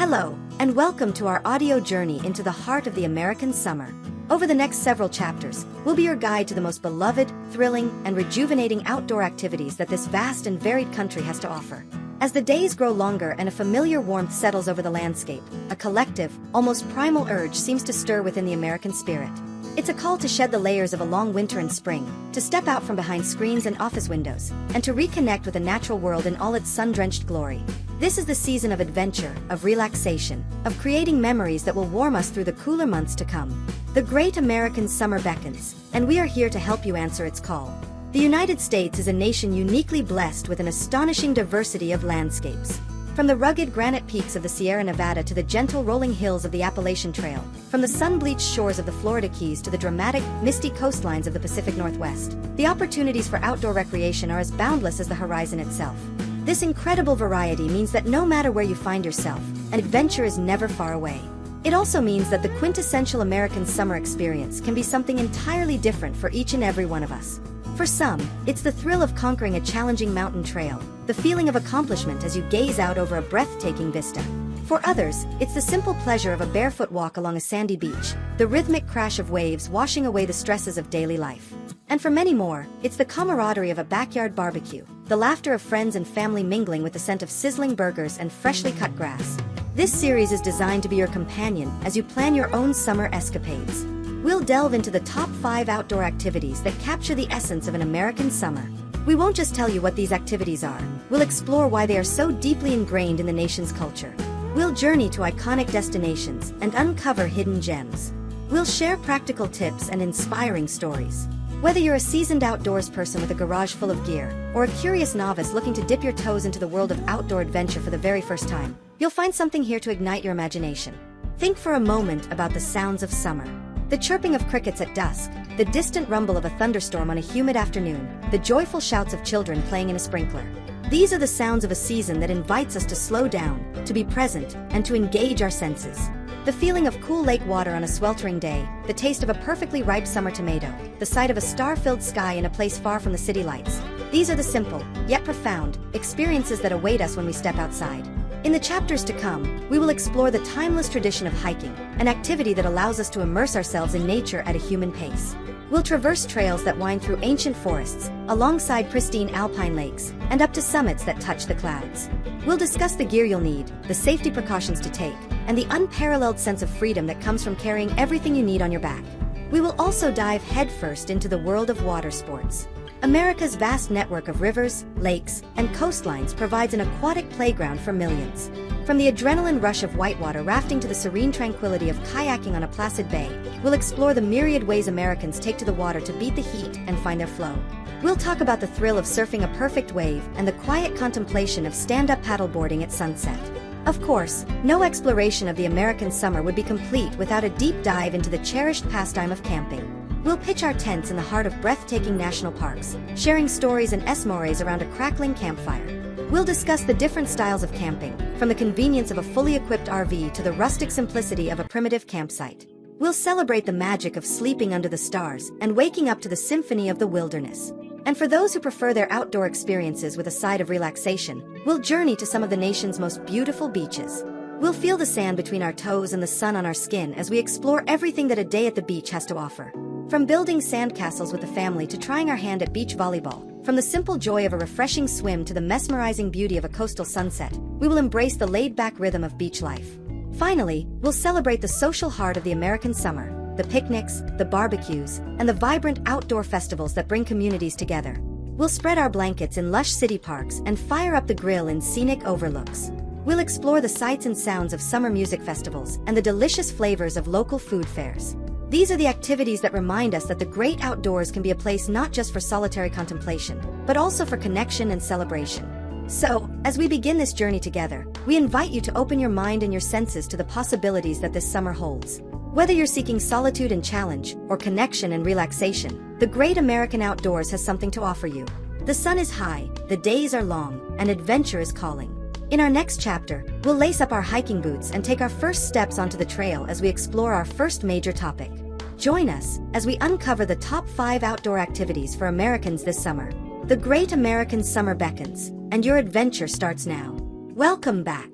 Hello, and welcome to our audio journey into the heart of the American summer. Over the next several chapters, we'll be your guide to the most beloved, thrilling, and rejuvenating outdoor activities that this vast and varied country has to offer. As the days grow longer and a familiar warmth settles over the landscape, a collective, almost primal urge seems to stir within the American spirit. It's a call to shed the layers of a long winter and spring, to step out from behind screens and office windows, and to reconnect with the natural world in all its sun-drenched glory. This is the season of adventure, of relaxation, of creating memories that will warm us through the cooler months to come. The great American summer beckons, and we are here to help you answer its call. The United States is a nation uniquely blessed with an astonishing diversity of landscapes. From the rugged granite peaks of the Sierra Nevada to the gentle rolling hills of the Appalachian Trail, from the sun-bleached shores of the Florida Keys to the dramatic, misty coastlines of the Pacific Northwest, the opportunities for outdoor recreation are as boundless as the horizon itself. This incredible variety means that no matter where you find yourself, an adventure is never far away. It also means that the quintessential American summer experience can be something entirely different for each and every one of us. For some, it's the thrill of conquering a challenging mountain trail, the feeling of accomplishment as you gaze out over a breathtaking vista. For others, it's the simple pleasure of a barefoot walk along a sandy beach, the rhythmic crash of waves washing away the stresses of daily life. And for many more, it's the camaraderie of a backyard barbecue, the laughter of friends and family mingling with the scent of sizzling burgers and freshly cut grass. This series is designed to be your companion as you plan your own summer escapades. We'll delve into the top 5 outdoor activities that capture the essence of an American summer. We won't just tell you what these activities are, we'll explore why they are so deeply ingrained in the nation's culture. We'll journey to iconic destinations and uncover hidden gems. We'll share practical tips and inspiring stories. Whether you're a seasoned outdoors person with a garage full of gear, or a curious novice looking to dip your toes into the world of outdoor adventure for the very first time, you'll find something here to ignite your imagination. Think for a moment about the sounds of summer. The chirping of crickets at dusk, the distant rumble of a thunderstorm on a humid afternoon, the joyful shouts of children playing in a sprinkler. These are the sounds of a season that invites us to slow down, to be present, and to engage our senses. The feeling of cool lake water on a sweltering day, the taste of a perfectly ripe summer tomato, the sight of a star-filled sky in a place far from the city lights. These are the simple, yet profound, experiences that await us when we step outside. In the chapters to come, we will explore the timeless tradition of hiking, an activity that allows us to immerse ourselves in nature at a human pace. We'll traverse trails that wind through ancient forests, alongside pristine alpine lakes, and up to summits that touch the clouds. We'll discuss the gear you'll need, the safety precautions to take, and the unparalleled sense of freedom that comes from carrying everything you need on your back. We will also dive headfirst into the world of water sports. America's vast network of rivers, lakes, and coastlines provides an aquatic playground for millions. From the adrenaline rush of whitewater rafting to the serene tranquility of kayaking on a placid bay, we'll explore the myriad ways Americans take to the water to beat the heat and find their flow. We'll talk about the thrill of surfing a perfect wave and the quiet contemplation of stand-up paddleboarding at sunset. Of course, no exploration of the American summer would be complete without a deep dive into the cherished pastime of camping. We'll pitch our tents in the heart of breathtaking national parks, sharing stories and esmores around a crackling campfire. We'll discuss the different styles of camping, from the convenience of a fully equipped RV to the rustic simplicity of a primitive campsite. We'll celebrate the magic of sleeping under the stars and waking up to the symphony of the wilderness. And for those who prefer their outdoor experiences with a side of relaxation, we'll journey to some of the nation's most beautiful beaches. We'll feel the sand between our toes and the sun on our skin as we explore everything that a day at the beach has to offer. From building sandcastles with the family to trying our hand at beach volleyball, from the simple joy of a refreshing swim to the mesmerizing beauty of a coastal sunset, we will embrace the laid-back rhythm of beach life. Finally, we'll celebrate the social heart of the American summer, the picnics, the barbecues, and the vibrant outdoor festivals that bring communities together. We'll spread our blankets in lush city parks and fire up the grill in scenic overlooks. We'll explore the sights and sounds of summer music festivals and the delicious flavors of local food fairs. These are the activities that remind us that the great outdoors can be a place not just for solitary contemplation, but also for connection and celebration. So, as we begin this journey together, we invite you to open your mind and your senses to the possibilities that this summer holds. Whether you're seeking solitude and challenge, or connection and relaxation, the great American outdoors has something to offer you. The sun is high, the days are long, and adventure is calling. In our next chapter, we'll lace up our hiking boots and take our first steps onto the trail as we explore our first major topic. Join us as we uncover the top 5 outdoor activities for Americans this summer. The great American summer beckons, and your adventure starts now. Welcome back.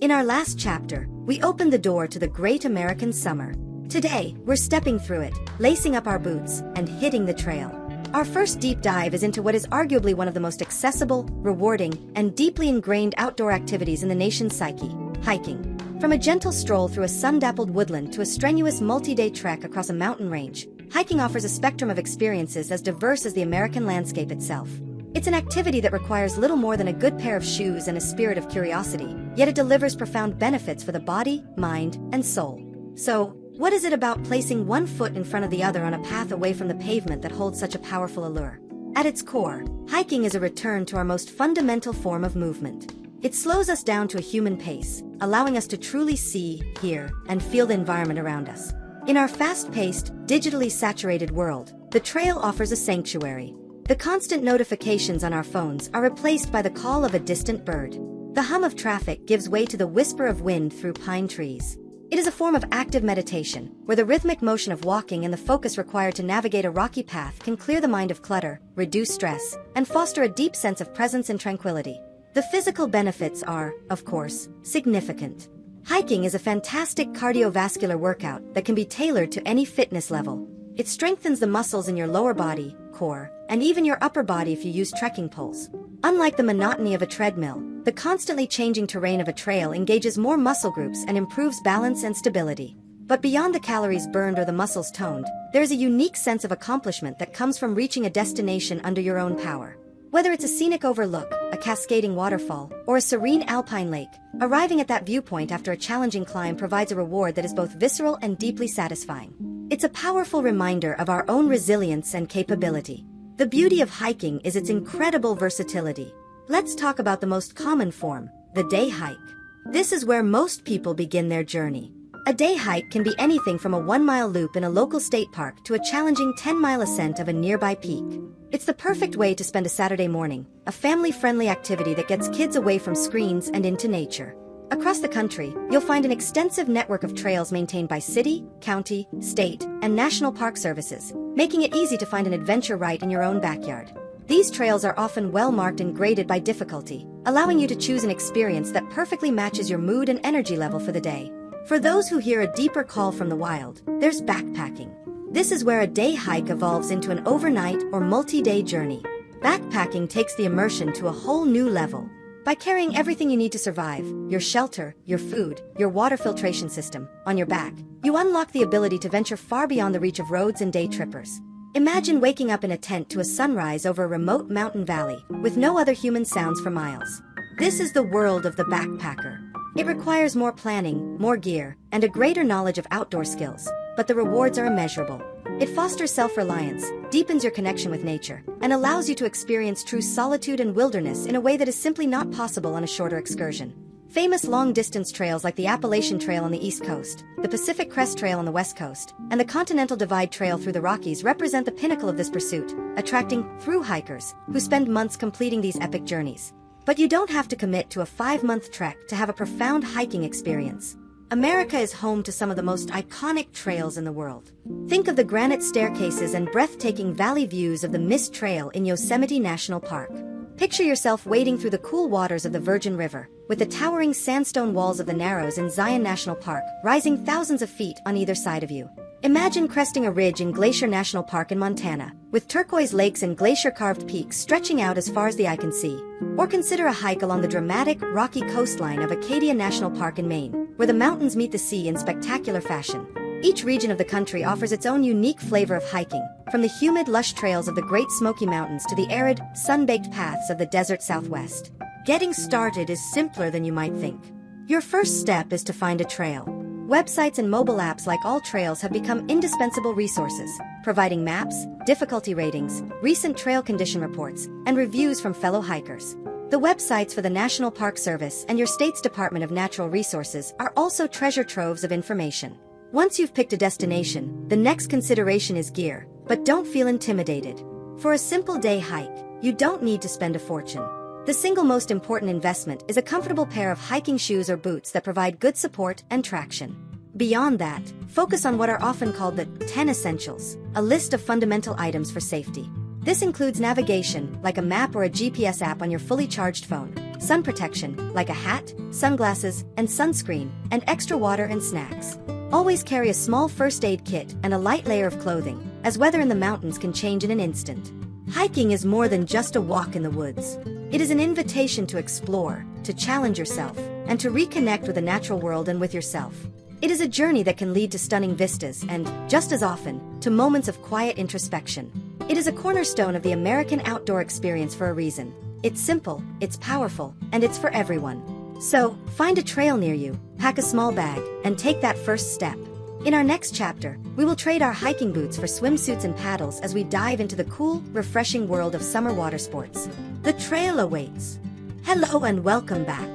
In our last chapter, we opened the door to the great American summer. Today, we're stepping through it, lacing up our boots, and hitting the trail. Our first deep dive is into what is arguably one of the most accessible, rewarding, and deeply ingrained outdoor activities in the nation's psyche: hiking. From a gentle stroll through a sun-dappled woodland to a strenuous multi-day trek across a mountain range, hiking offers a spectrum of experiences as diverse as the American landscape itself. It's an activity that requires little more than a good pair of shoes and a spirit of curiosity, yet it delivers profound benefits for the body, mind, and soul. So, what is it about placing one foot in front of the other on a path away from the pavement that holds such a powerful allure? At its core, hiking is a return to our most fundamental form of movement. It slows us down to a human pace, allowing us to truly see, hear, and feel the environment around us. In our fast-paced, digitally saturated world, the trail offers a sanctuary. The constant notifications on our phones are replaced by the call of a distant bird. The hum of traffic gives way to the whisper of wind through pine trees. It is a form of active meditation, where the rhythmic motion of walking and the focus required to navigate a rocky path can clear the mind of clutter, reduce stress, and foster a deep sense of presence and tranquility. The physical benefits are, of course, significant. Hiking is a fantastic cardiovascular workout that can be tailored to any fitness level. It strengthens the muscles in your lower body, core, and even your upper body if you use trekking poles. Unlike the monotony of a treadmill, the constantly changing terrain of a trail engages more muscle groups and improves balance and stability. But beyond the calories burned or the muscles toned, there's a unique sense of accomplishment that comes from reaching a destination under your own power. Whether it's a scenic overlook, a cascading waterfall, or a serene alpine lake, arriving at that viewpoint after a challenging climb provides a reward that is both visceral and deeply satisfying. It's a powerful reminder of our own resilience and capability. The beauty of hiking is its incredible versatility. Let's talk about the most common form, the day hike. This is where most people begin their journey. A day hike can be anything from a 1-mile loop in a local state park to a challenging 10-mile ascent of a nearby peak. It's the perfect way to spend a Saturday morning, a family-friendly activity that gets kids away from screens and into nature. Across the country, you'll find an extensive network of trails maintained by city, county, state, and national park services, making it easy to find an adventure right in your own backyard. These trails are often well-marked and graded by difficulty, allowing you to choose an experience that perfectly matches your mood and energy level for the day. For those who hear a deeper call from the wild, there's backpacking. This is where a day hike evolves into an overnight or multi-day journey. Backpacking takes the immersion to a whole new level. By carrying everything you need to survive, your shelter, your food, your water filtration system, on your back, you unlock the ability to venture far beyond the reach of roads and day trippers. Imagine waking up in a tent to a sunrise over a remote mountain valley, with no other human sounds for miles. This is the world of the backpacker. It requires more planning, more gear, and a greater knowledge of outdoor skills, but the rewards are immeasurable. It fosters self-reliance, deepens your connection with nature, and allows you to experience true solitude and wilderness in a way that is simply not possible on a shorter excursion. Famous long-distance trails like the Appalachian Trail on the East Coast, the Pacific Crest Trail on the West Coast, and the Continental Divide Trail through the Rockies represent the pinnacle of this pursuit, attracting through hikers who spend months completing these epic journeys. But you don't have to commit to a 5-month trek to have a profound hiking experience. America is home to some of the most iconic trails in the world. Think of the granite staircases and breathtaking valley views of the Mist Trail in Yosemite National Park. Picture yourself wading through the cool waters of the Virgin River, with the towering sandstone walls of the Narrows in Zion National Park rising thousands of feet on either side of you. Imagine cresting a ridge in Glacier National Park in Montana, with turquoise lakes and glacier-carved peaks stretching out as far as the eye can see. Or consider a hike along the dramatic, rocky coastline of Acadia National Park in Maine, where the mountains meet the sea in spectacular fashion. Each region of the country offers its own unique flavor of hiking, from the humid, lush trails of the Great Smoky Mountains to the arid, sun-baked paths of the desert Southwest. Getting started is simpler than you might think. Your first step is to find a trail. Websites and mobile apps like All Trails have become indispensable resources, providing maps, difficulty ratings, recent trail condition reports, and reviews from fellow hikers. The websites for the National Park Service and your state's Department of Natural Resources are also treasure troves of information. Once you've picked a destination, the next consideration is gear, but don't feel intimidated. For a simple day hike, you don't need to spend a fortune. The single most important investment is a comfortable pair of hiking shoes or boots that provide good support and traction. Beyond that, focus on what are often called the 10 essentials, a list of fundamental items for safety. This includes navigation, like a map or a GPS app on your fully charged phone, sun protection, like a hat, sunglasses, and sunscreen, and extra water and snacks. Always carry a small first aid kit and a light layer of clothing, as weather in the mountains can change in an instant. Hiking is more than just a walk in the woods. It is an invitation to explore, to challenge yourself, and to reconnect with the natural world and with yourself. It is a journey that can lead to stunning vistas and, just as often, to moments of quiet introspection. It is a cornerstone of the American outdoor experience for a reason. It's simple, it's powerful, and it's for everyone. So, find a trail near you, pack a small bag, and take that first step. In our next chapter, we will trade our hiking boots for swimsuits and paddles as we dive into the cool, refreshing world of summer water sports. The trail awaits. Hello and welcome back.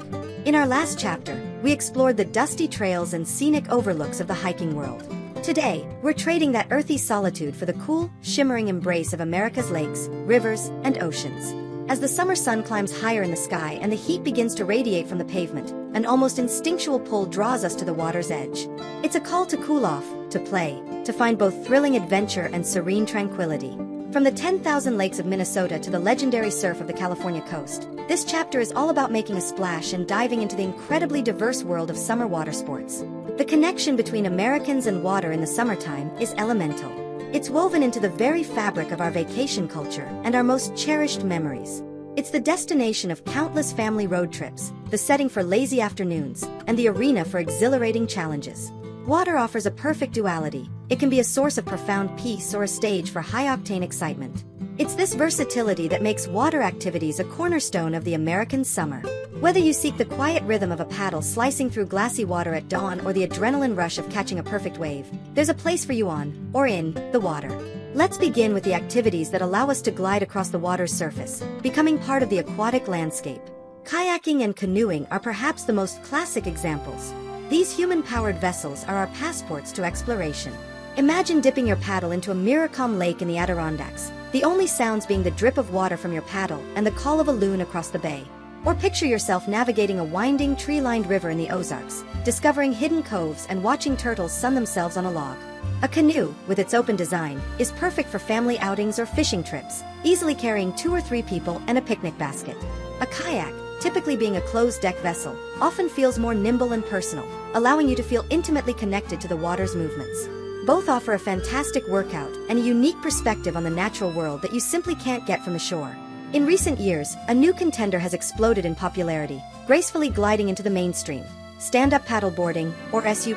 In our last chapter, we explored the dusty trails and scenic overlooks of the hiking world. Today, we're trading that earthy solitude for the cool, shimmering embrace of America's lakes, rivers, and oceans. As the summer sun climbs higher in the sky and the heat begins to radiate from the pavement, an almost instinctual pull draws us to the water's edge. It's a call to cool off, to play, to find both thrilling adventure and serene tranquility. From the 10,000 lakes of Minnesota to the legendary surf of the California coast, this chapter is all about making a splash and diving into the incredibly diverse world of summer water sports. The connection between Americans and water in the summertime is elemental. It's woven into the very fabric of our vacation culture and our most cherished memories. It's the destination of countless family road trips, the setting for lazy afternoons, and the arena for exhilarating challenges. Water offers a perfect duality. It can be a source of profound peace or a stage for high-octane excitement. It's this versatility that makes water activities a cornerstone of the American summer. Whether you seek the quiet rhythm of a paddle slicing through glassy water at dawn or the adrenaline rush of catching a perfect wave, there's a place for you on, or in, the water. Let's begin with the activities that allow us to glide across the water's surface, becoming part of the aquatic landscape. Kayaking and canoeing are perhaps the most classic examples. These human-powered vessels are our passports to exploration. Imagine dipping your paddle into a mirror-calm lake in the Adirondacks, the only sounds being the drip of water from your paddle and the call of a loon across the bay. Or picture yourself navigating a winding, tree-lined river in the Ozarks, discovering hidden coves and watching turtles sun themselves on a log. A canoe, with its open design, is perfect for family outings or fishing trips, easily carrying 2 or 3 people and a picnic basket. A kayak, typically being a closed-deck vessel, often feels more nimble and personal, allowing you to feel intimately connected to the water's movements. Both offer a fantastic workout and a unique perspective on the natural world that you simply can't get from the shore. In recent years, a new contender has exploded in popularity, gracefully gliding into the mainstream: stand-up paddleboarding, or SUP.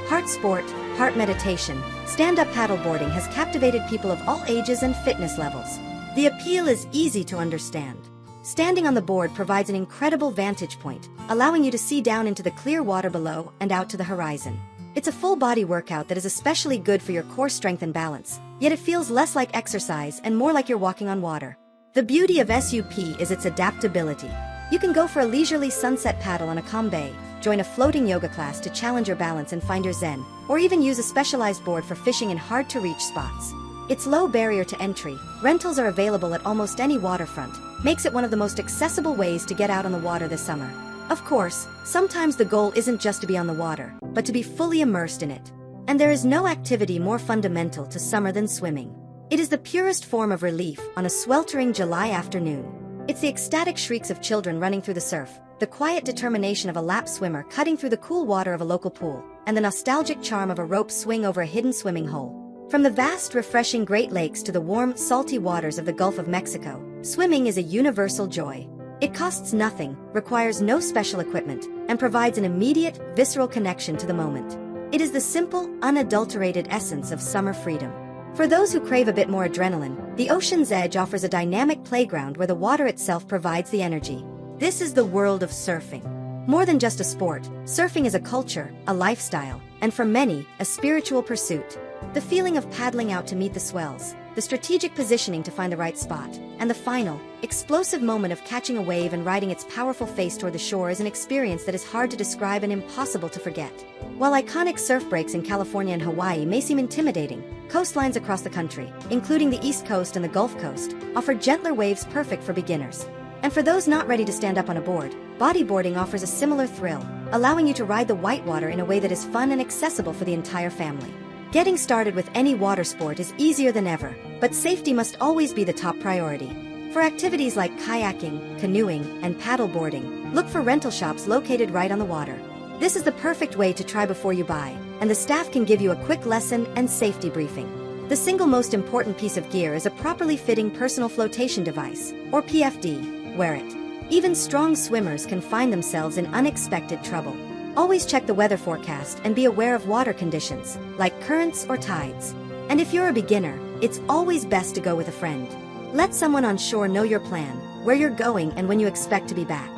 Part sport, part meditation, stand-up paddleboarding has captivated people of all ages and fitness levels. The appeal is easy to understand. Standing on the board provides an incredible vantage point, allowing you to see down into the clear water below and out to the horizon. It's a full-body workout that is especially good for your core strength and balance, yet it feels less like exercise and more like you're walking on water. The beauty of SUP is its adaptability. You can go for a leisurely sunset paddle on a calm bay, join a floating yoga class to challenge your balance and find your zen, or even use a specialized board for fishing in hard-to-reach spots. Its low barrier to entry, rentals are available at almost any waterfront, makes it one of the most accessible ways to get out on the water this summer. Of course, sometimes the goal isn't just to be on the water, but to be fully immersed in it. And there is no activity more fundamental to summer than swimming. It is the purest form of relief on a sweltering July afternoon. It's the ecstatic shrieks of children running through the surf, the quiet determination of a lap swimmer cutting through the cool water of a local pool, and the nostalgic charm of a rope swing over a hidden swimming hole. From the vast, refreshing Great Lakes to the warm, salty waters of the Gulf of Mexico, swimming is a universal joy. It costs nothing, requires no special equipment, and provides an immediate, visceral connection to the moment. It is the simple, unadulterated essence of summer freedom. For those who crave a bit more adrenaline, the ocean's edge offers a dynamic playground where the water itself provides the energy. This is the world of surfing. More than just a sport, surfing is a culture, a lifestyle, and for many, a spiritual pursuit. The feeling of paddling out to meet the swells, the strategic positioning to find the right spot, and the final, explosive moment of catching a wave and riding its powerful face toward the shore is an experience that is hard to describe and impossible to forget. While iconic surf breaks in California and Hawaii may seem intimidating, coastlines across the country, including the East Coast and the Gulf Coast, offer gentler waves perfect for beginners. And for those not ready to stand up on a board, bodyboarding offers a similar thrill, allowing you to ride the whitewater in a way that is fun and accessible for the entire family. Getting started with any water sport is easier than ever, but safety must always be the top priority. For For activities like kayaking, canoeing, and paddleboarding, look for rental shops located right on the water. This is the perfect way to try before you buy, and the staff can give you a quick lesson and safety briefing. The single most important piece of gear is a properly fitting personal flotation device, or PFD. Wear it. Even strong swimmers can find themselves in unexpected trouble. Always check the weather forecast and be aware of water conditions, like currents or tides. And if you're a beginner, it's always best to go with a friend. Let someone on shore know your plan, where you're going and when you expect to be back.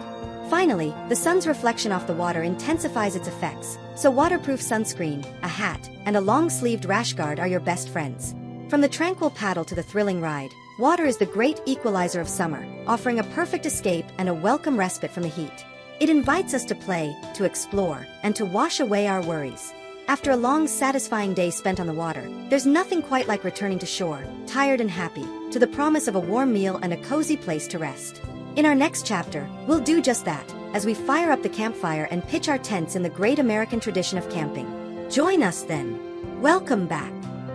Finally, the sun's reflection off the water intensifies its effects, so waterproof sunscreen, a hat, and a long-sleeved rash guard are your best friends. From the tranquil paddle to the thrilling ride, water is the great equalizer of summer, offering a perfect escape and a welcome respite from the heat. It invites us to play, to explore, and to wash away our worries. After a long, satisfying day spent on the water, there's nothing quite like returning to shore, tired and happy, to the promise of a warm meal and a cozy place to rest. In our next chapter, we'll do just that, as we fire up the campfire and pitch our tents in the great American tradition of camping. Join us then. Welcome back.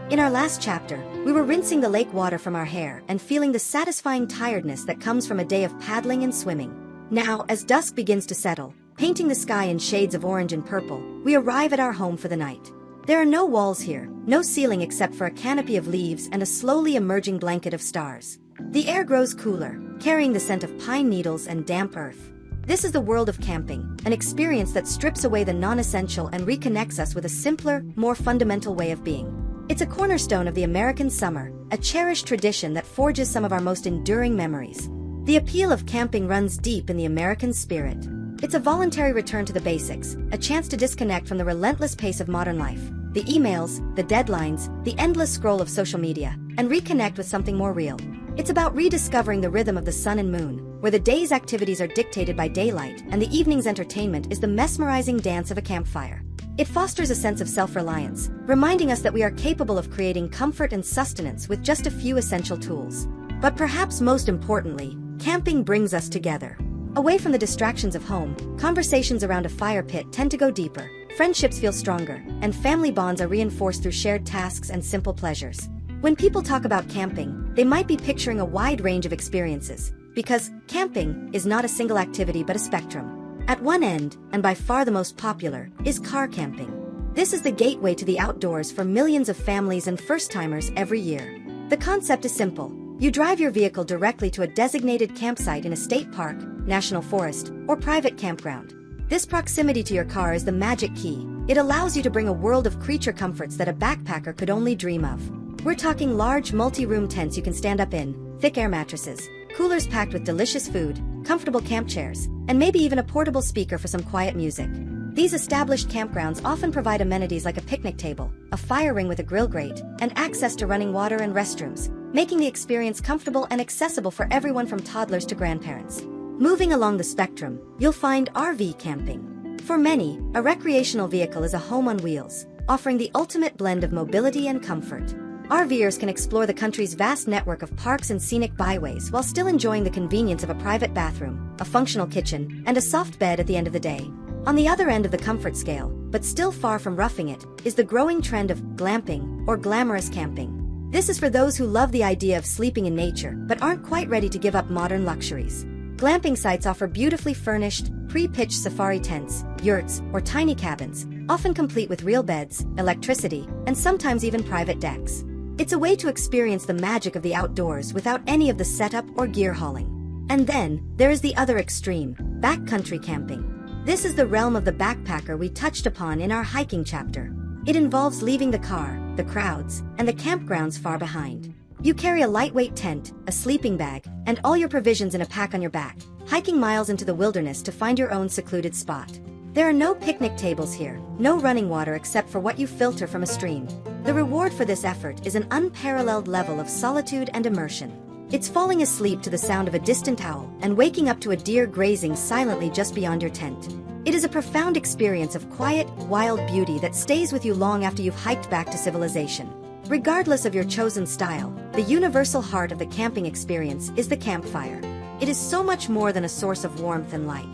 In our last chapter, we were rinsing the lake water from our hair and feeling the satisfying tiredness that comes from a day of paddling and swimming. Now, as dusk begins to settle, painting the sky in shades of orange and purple, we arrive at our home for the night. There are no walls here, no ceiling except for a canopy of leaves and a slowly emerging blanket of stars. The air grows cooler, carrying the scent of pine needles and damp earth. This is the world of camping, an experience that strips away the non-essential and reconnects us with a simpler, more fundamental way of being. It's a cornerstone of the American summer, a cherished tradition that forges some of our most enduring memories. The appeal of camping runs deep in the American spirit. It's a voluntary return to the basics, a chance to disconnect from the relentless pace of modern life, the emails, the deadlines, the endless scroll of social media, and reconnect with something more real. It's about rediscovering the rhythm of the sun and moon, where the day's activities are dictated by daylight and the evening's entertainment is the mesmerizing dance of a campfire. It fosters a sense of self-reliance, reminding us that we are capable of creating comfort and sustenance with just a few essential tools. But perhaps most importantly, camping brings us together. Away from the distractions of home, conversations around a fire pit tend to go deeper, friendships feel stronger, and family bonds are reinforced through shared tasks and simple pleasures. When people talk about camping, they might be picturing a wide range of experiences, because camping is not a single activity but a spectrum. At one end, and by far the most popular, is car camping. This is the gateway to the outdoors for millions of families and first-timers every year. The concept is simple. You drive your vehicle directly to a designated campsite in a state park, national forest, or private campground. This proximity to your car is the magic key. It allows you to bring a world of creature comforts that a backpacker could only dream of. We're talking large multi-room tents you can stand up in, thick air mattresses, coolers packed with delicious food, comfortable camp chairs, and maybe even a portable speaker for some quiet music. These established campgrounds often provide amenities like a picnic table, a fire ring with a grill grate, and access to running water and restrooms, making the experience comfortable and accessible for everyone from toddlers to grandparents. Moving along the spectrum, you'll find RV camping. For many, a recreational vehicle is a home on wheels, offering the ultimate blend of mobility and comfort. RVers can explore the country's vast network of parks and scenic byways while still enjoying the convenience of a private bathroom, a functional kitchen, and a soft bed at the end of the day. On the other end of the comfort scale, but still far from roughing it, is the growing trend of glamping, or glamorous camping. This is for those who love the idea of sleeping in nature but aren't quite ready to give up modern luxuries. Glamping sites offer beautifully furnished, pre-pitched safari tents, yurts, or tiny cabins, often complete with real beds, electricity, and sometimes even private decks. It's a way to experience the magic of the outdoors without any of the setup or gear hauling. And then, there is the other extreme, backcountry camping. This is the realm of the backpacker we touched upon in our hiking chapter. It involves leaving the car, the crowds, and the campgrounds far behind. You carry a lightweight tent, a sleeping bag, and all your provisions in a pack on your back, hiking miles into the wilderness to find your own secluded spot. There are no picnic tables here, no running water except for what you filter from a stream. The reward for this effort is an unparalleled level of solitude and immersion. It's falling asleep to the sound of a distant owl and waking up to a deer grazing silently just beyond your tent. It is a profound experience of quiet, wild beauty that stays with you long after you've hiked back to civilization. Regardless of your chosen style, the universal heart of the camping experience is the campfire. It is so much more than a source of warmth and light.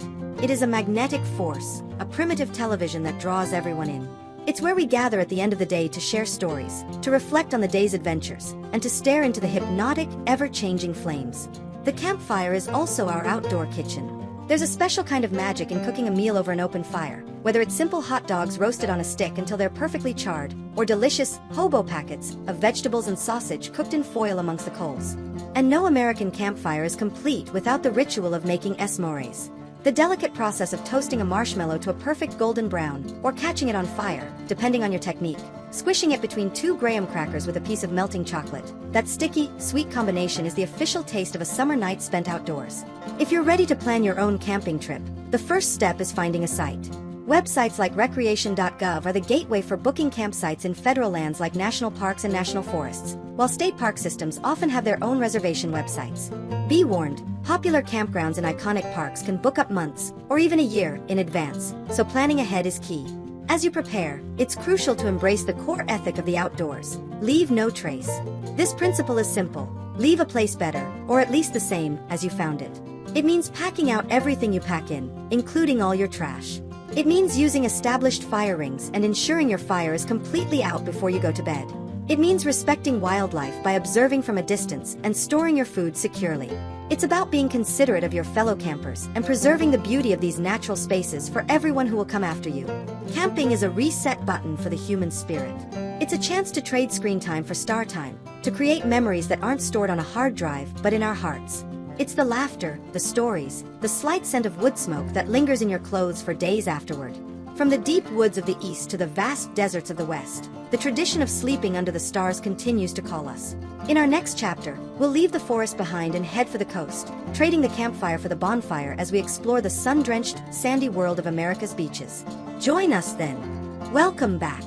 It is a magnetic force, a primitive television that draws everyone in. It's where we gather at the end of the day to share stories, to reflect on the day's adventures, and to stare into the hypnotic, ever-changing flames. The campfire is also our outdoor kitchen. There's a special kind of magic in cooking a meal over an open fire, whether it's simple hot dogs roasted on a stick until they're perfectly charred, or delicious hobo packets of vegetables and sausage cooked in foil amongst the coals. And no American campfire is complete without the ritual of making s'mores. The delicate process of toasting a marshmallow to a perfect golden brown, or catching it on fire, depending on your technique, squishing it between 2 graham crackers with a piece of melting chocolate. That sticky, sweet combination is the official taste of a summer night spent outdoors. If you're ready to plan your own camping trip, the first step is finding a site. Websites like recreation.gov are the gateway for booking campsites in federal lands like national parks and national forests, while state park systems often have their own reservation websites. Be warned, popular campgrounds in iconic parks can book up months, or even a year, in advance, so planning ahead is key. As you prepare, it's crucial to embrace the core ethic of the outdoors: leave no trace. This principle is simple: leave a place better, or at least the same, as you found it. It means packing out everything you pack in, including all your trash. It means using established fire rings and ensuring your fire is completely out before you go to bed. It means respecting wildlife by observing from a distance and storing your food securely. It's about being considerate of your fellow campers and preserving the beauty of these natural spaces for everyone who will come after you. Camping is a reset button for the human spirit. It's a chance to trade screen time for star time, to create memories that aren't stored on a hard drive but in our hearts. It's the laughter, the stories, the slight scent of wood smoke that lingers in your clothes for days afterward. From the deep woods of the east to the vast deserts of the west, the tradition of sleeping under the stars continues to call us. In our next chapter, we'll leave the forest behind and head for the coast, trading the campfire for the bonfire as we explore the sun-drenched, sandy world of America's beaches. Join us then. Welcome back.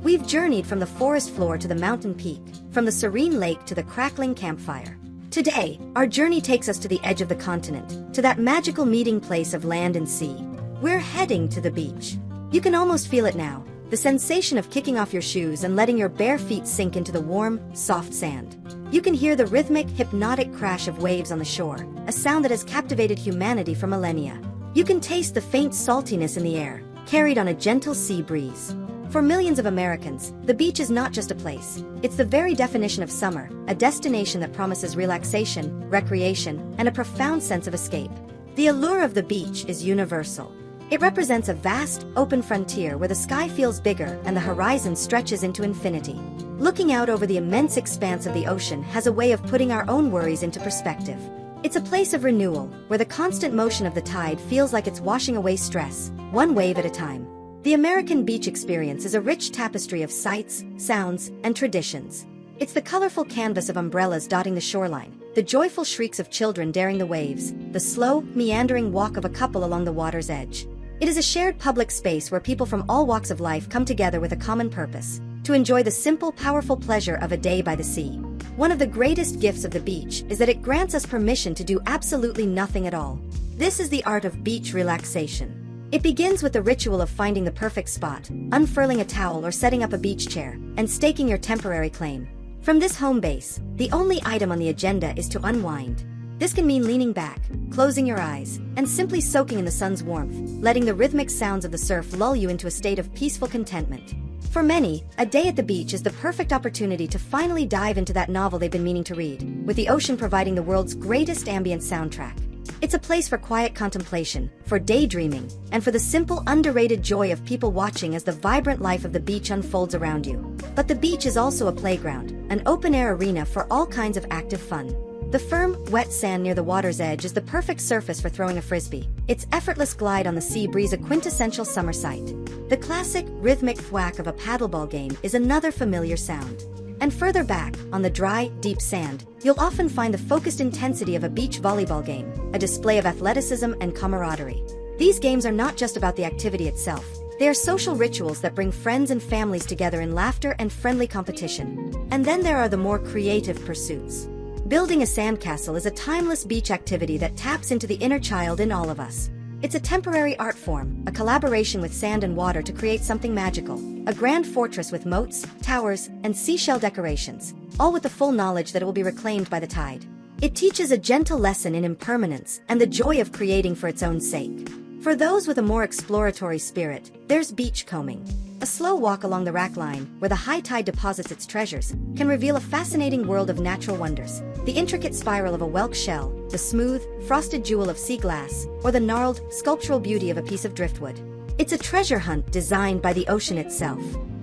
We've journeyed from the forest floor to the mountain peak, from the serene lake to the crackling campfire. Today, our journey takes us to the edge of the continent, to that magical meeting place of land and sea. We're heading to the beach. You can almost feel it now, the sensation of kicking off your shoes and letting your bare feet sink into the warm, soft sand. You can hear the rhythmic, hypnotic crash of waves on the shore, a sound that has captivated humanity for millennia. You can taste the faint saltiness in the air, carried on a gentle sea breeze. For millions of Americans, the beach is not just a place. It's the very definition of summer, a destination that promises relaxation, recreation, and a profound sense of escape. The allure of the beach is universal. It represents a vast, open frontier where the sky feels bigger and the horizon stretches into infinity. Looking out over the immense expanse of the ocean has a way of putting our own worries into perspective. It's a place of renewal, where the constant motion of the tide feels like it's washing away stress, one wave at a time. The American beach experience is a rich tapestry of sights, sounds, and traditions. It's the colorful canvas of umbrellas dotting the shoreline, the joyful shrieks of children daring the waves, the slow, meandering walk of a couple along the water's edge. It is a shared public space where people from all walks of life come together with a common purpose: to enjoy the simple, powerful pleasure of a day by the sea. One of the greatest gifts of the beach is that it grants us permission to do absolutely nothing at all. This is the art of beach relaxation. It begins with the ritual of finding the perfect spot, unfurling a towel or setting up a beach chair, and staking your temporary claim. From this home base, the only item on the agenda is to unwind. This can mean leaning back, closing your eyes, and simply soaking in the sun's warmth, letting the rhythmic sounds of the surf lull you into a state of peaceful contentment. For many, a day at the beach is the perfect opportunity to finally dive into that novel they've been meaning to read, with the ocean providing the world's greatest ambient soundtrack. It's a place for quiet contemplation, for daydreaming, and for the simple, underrated joy of people watching as the vibrant life of the beach unfolds around you. But the beach is also a playground, an open-air arena for all kinds of active fun. The firm, wet sand near the water's edge is the perfect surface for throwing a frisbee. Its effortless glide on the sea breeze a quintessential summer sight. The classic, rhythmic thwack of a paddleball game is another familiar sound. And further back, on the dry, deep sand, you'll often find the focused intensity of a beach volleyball game, a display of athleticism and camaraderie. These games are not just about the activity itself. They are social rituals that bring friends and families together in laughter and friendly competition. And then there are the more creative pursuits. Building a sandcastle is a timeless beach activity that taps into the inner child in all of us. It's a temporary art form, a collaboration with sand and water to create something magical. A grand fortress with moats, towers, and seashell decorations, all with the full knowledge that it will be reclaimed by the tide. It teaches a gentle lesson in impermanence and the joy of creating for its own sake. For those with a more exploratory spirit, there's beachcombing. A slow walk along the rack line, where the high tide deposits its treasures, can reveal a fascinating world of natural wonders. The intricate spiral of a whelk shell, the smooth, frosted jewel of sea glass, or the gnarled, sculptural beauty of a piece of driftwood. It's a treasure hunt designed by the ocean itself.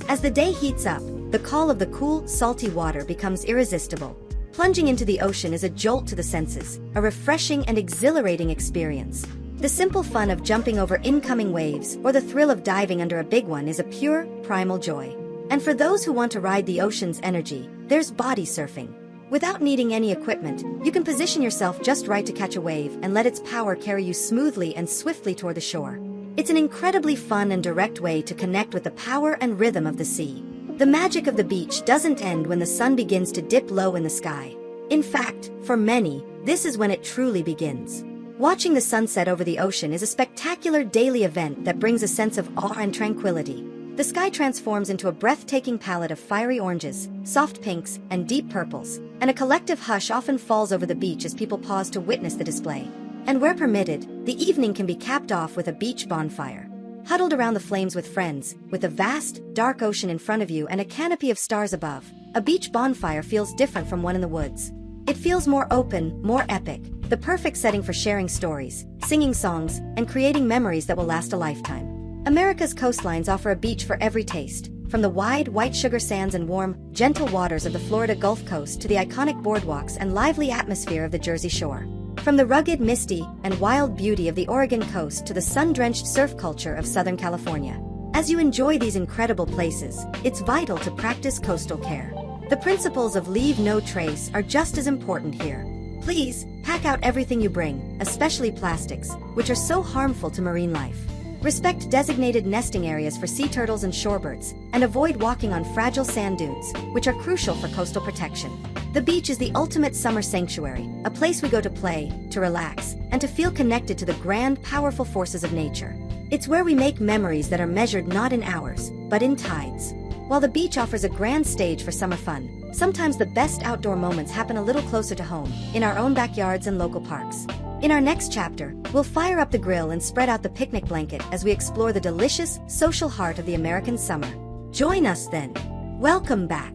As the day heats up, the call of the cool, salty water becomes irresistible. Plunging into the ocean is a jolt to the senses, a refreshing and exhilarating experience. The simple fun of jumping over incoming waves or the thrill of diving under a big one is a pure, primal joy. And for those who want to ride the ocean's energy, there's body surfing. Without needing any equipment, you can position yourself just right to catch a wave and let its power carry you smoothly and swiftly toward the shore. It's an incredibly fun and direct way to connect with the power and rhythm of the sea. The magic of the beach doesn't end when the sun begins to dip low in the sky. In fact, for many, this is when it truly begins. Watching the sunset over the ocean is a spectacular daily event that brings a sense of awe and tranquility. The sky transforms into a breathtaking palette of fiery oranges, soft pinks, and deep purples, and a collective hush often falls over the beach as people pause to witness the display. And where permitted, the evening can be capped off with a beach bonfire. Huddled around the flames with friends, with a vast, dark ocean in front of you and a canopy of stars above, a beach bonfire feels different from one in the woods. It feels more open, more epic, the perfect setting for sharing stories, singing songs, and creating memories that will last a lifetime. America's coastlines offer a beach for every taste, from the wide, white sugar sands and warm, gentle waters of the Florida Gulf Coast to the iconic boardwalks and lively atmosphere of the Jersey Shore. From the rugged, misty, and wild beauty of the Oregon coast to the sun-drenched surf culture of Southern California. As you enjoy these incredible places, it's vital to practice coastal care. The principles of leave no trace are just as important here. Please, pack out everything you bring, especially plastics, which are so harmful to marine life. Respect designated nesting areas for sea turtles and shorebirds, and avoid walking on fragile sand dunes, which are crucial for coastal protection. The beach is the ultimate summer sanctuary, a place we go to play, to relax, and to feel connected to the grand, powerful forces of nature. It's where we make memories that are measured not in hours, but in tides. While the beach offers a grand stage for summer fun, sometimes the best outdoor moments happen a little closer to home, in our own backyards and local parks. In our next chapter, we'll fire up the grill and spread out the picnic blanket as we explore the delicious, social heart of the American summer. Join us then. Welcome back.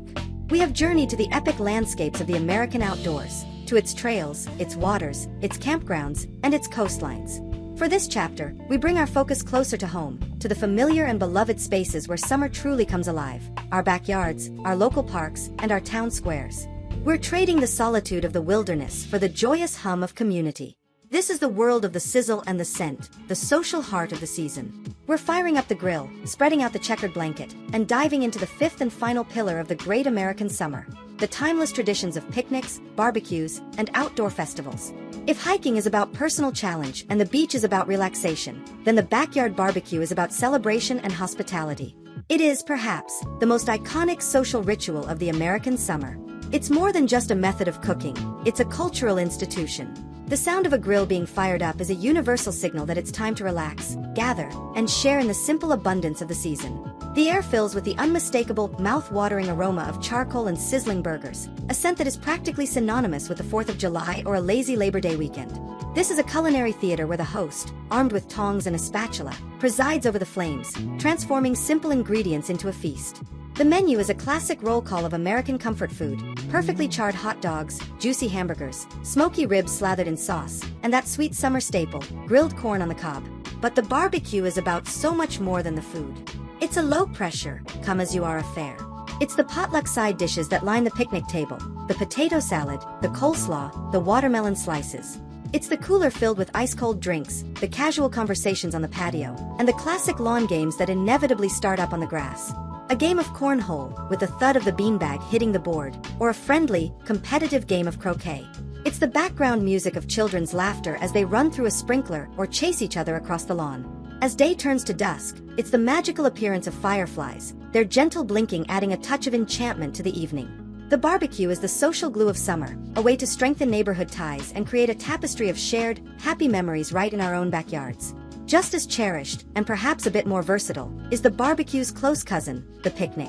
We have journeyed to the epic landscapes of the American outdoors, to its trails, its waters, its campgrounds, and its coastlines. For this chapter, we bring our focus closer to home, to the familiar and beloved spaces where summer truly comes alive, our backyards, our local parks, and our town squares. We're trading the solitude of the wilderness for the joyous hum of community. This is the world of the sizzle and the scent, the social heart of the season. We're firing up the grill, spreading out the checkered blanket, and diving into the fifth and final pillar of the great American summer, the timeless traditions of picnics, barbecues, and outdoor festivals. If hiking is about personal challenge and the beach is about relaxation, then the backyard barbecue is about celebration and hospitality. It is, perhaps, the most iconic social ritual of the American summer. It's more than just a method of cooking, it's a cultural institution. The sound of a grill being fired up is a universal signal that it's time to relax, gather, and share in the simple abundance of the season. The air fills with the unmistakable, mouth-watering aroma of charcoal and sizzling burgers, a scent that is practically synonymous with the 4th of July or a lazy Labor Day weekend. This is a culinary theater where the host, armed with tongs and a spatula, presides over the flames, transforming simple ingredients into a feast. The menu is a classic roll call of American comfort food, perfectly charred hot dogs, juicy hamburgers, smoky ribs slathered in sauce, and that sweet summer staple, grilled corn on the cob. But the barbecue is about so much more than the food. It's a low-pressure, come-as-you-are affair. It's the potluck side dishes that line the picnic table, the potato salad, the coleslaw, the watermelon slices. It's the cooler filled with ice-cold drinks, the casual conversations on the patio, and the classic lawn games that inevitably start up on the grass. A game of cornhole, with the thud of the beanbag hitting the board, or a friendly, competitive game of croquet. It's the background music of children's laughter as they run through a sprinkler or chase each other across the lawn. As day turns to dusk, it's the magical appearance of fireflies, their gentle blinking adding a touch of enchantment to the evening. The barbecue is the social glue of summer, a way to strengthen neighborhood ties and create a tapestry of shared, happy memories right in our own backyards. Just as cherished, and perhaps a bit more versatile, is the barbecue's close cousin, the picnic.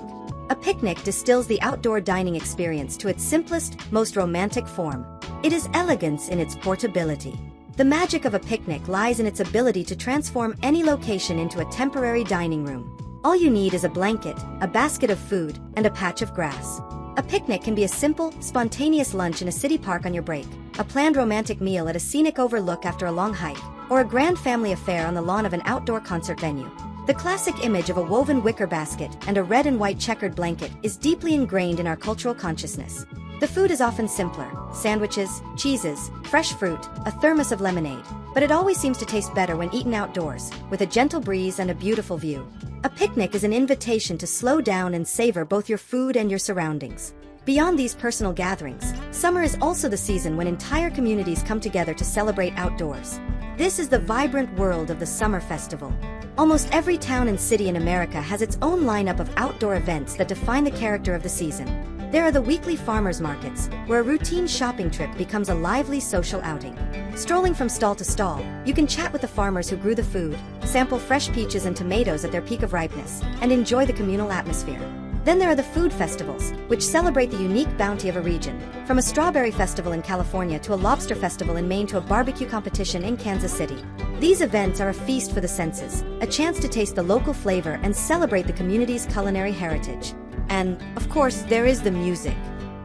A picnic distills the outdoor dining experience to its simplest, most romantic form. It is elegance in its portability. The magic of a picnic lies in its ability to transform any location into a temporary dining room. All you need is a blanket, a basket of food, and a patch of grass. A picnic can be a simple, spontaneous lunch in a city park on your break, a planned romantic meal at a scenic overlook after a long hike, or a grand family affair on the lawn of an outdoor concert venue. The classic image of a woven wicker basket and a red and white checkered blanket is deeply ingrained in our cultural consciousness. The food is often simpler: sandwiches, cheeses, fresh fruit, a thermos of lemonade. But it always seems to taste better when eaten outdoors, with a gentle breeze and a beautiful view. A picnic is an invitation to slow down and savor both your food and your surroundings. Beyond these personal gatherings, summer is also the season when entire communities come together to celebrate outdoors. This is the vibrant world of the summer festival. Almost every town and city in America has its own lineup of outdoor events that define the character of the season. There are the weekly farmers markets, where a routine shopping trip becomes a lively social outing. Strolling from stall to stall, you can chat with the farmers who grew the food, sample fresh peaches and tomatoes at their peak of ripeness, and enjoy the communal atmosphere. Then there are the food festivals, which celebrate the unique bounty of a region, from a strawberry festival in California to a lobster festival in Maine to a barbecue competition in Kansas City. These events are a feast for the senses, a chance to taste the local flavor and celebrate the community's culinary heritage. And, of course, there is the music.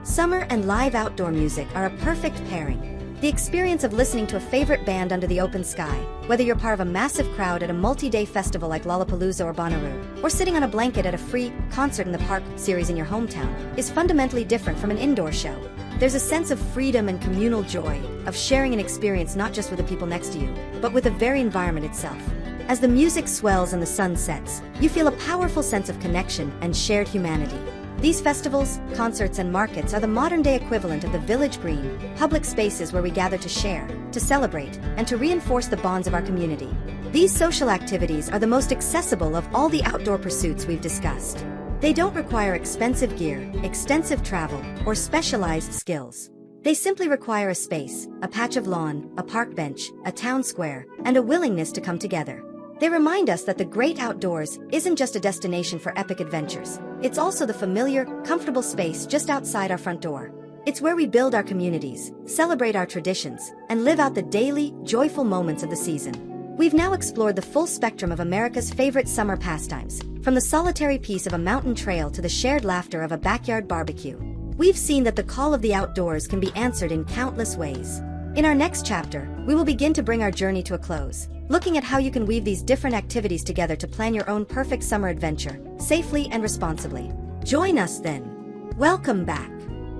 Summer and live outdoor music are a perfect pairing. The experience of listening to a favorite band under the open sky, whether you're part of a massive crowd at a multi-day festival like Lollapalooza or Bonnaroo, or sitting on a blanket at a free concert in the park series in your hometown, is fundamentally different from an indoor show. There's a sense of freedom and communal joy, of sharing an experience not just with the people next to you, but with the very environment itself. As the music swells and the sun sets, you feel a powerful sense of connection and shared humanity. These festivals, concerts, and markets are the modern-day equivalent of the village green, public spaces where we gather to share, to celebrate, and to reinforce the bonds of our community. These social activities are the most accessible of all the outdoor pursuits we've discussed. They don't require expensive gear, extensive travel, or specialized skills. They simply require a space, a patch of lawn, a park bench, a town square, and a willingness to come together. They remind us that the great outdoors isn't just a destination for epic adventures. It's also the familiar, comfortable space just outside our front door. It's where we build our communities, celebrate our traditions, and live out the daily, joyful moments of the season. We've now explored the full spectrum of America's favorite summer pastimes, from the solitary peace of a mountain trail to the shared laughter of a backyard barbecue. We've seen that the call of the outdoors can be answered in countless ways. In our next chapter, we will begin to bring our journey to a close, looking at how you can weave these different activities together to plan your own perfect summer adventure, safely and responsibly. Join us then. Welcome back.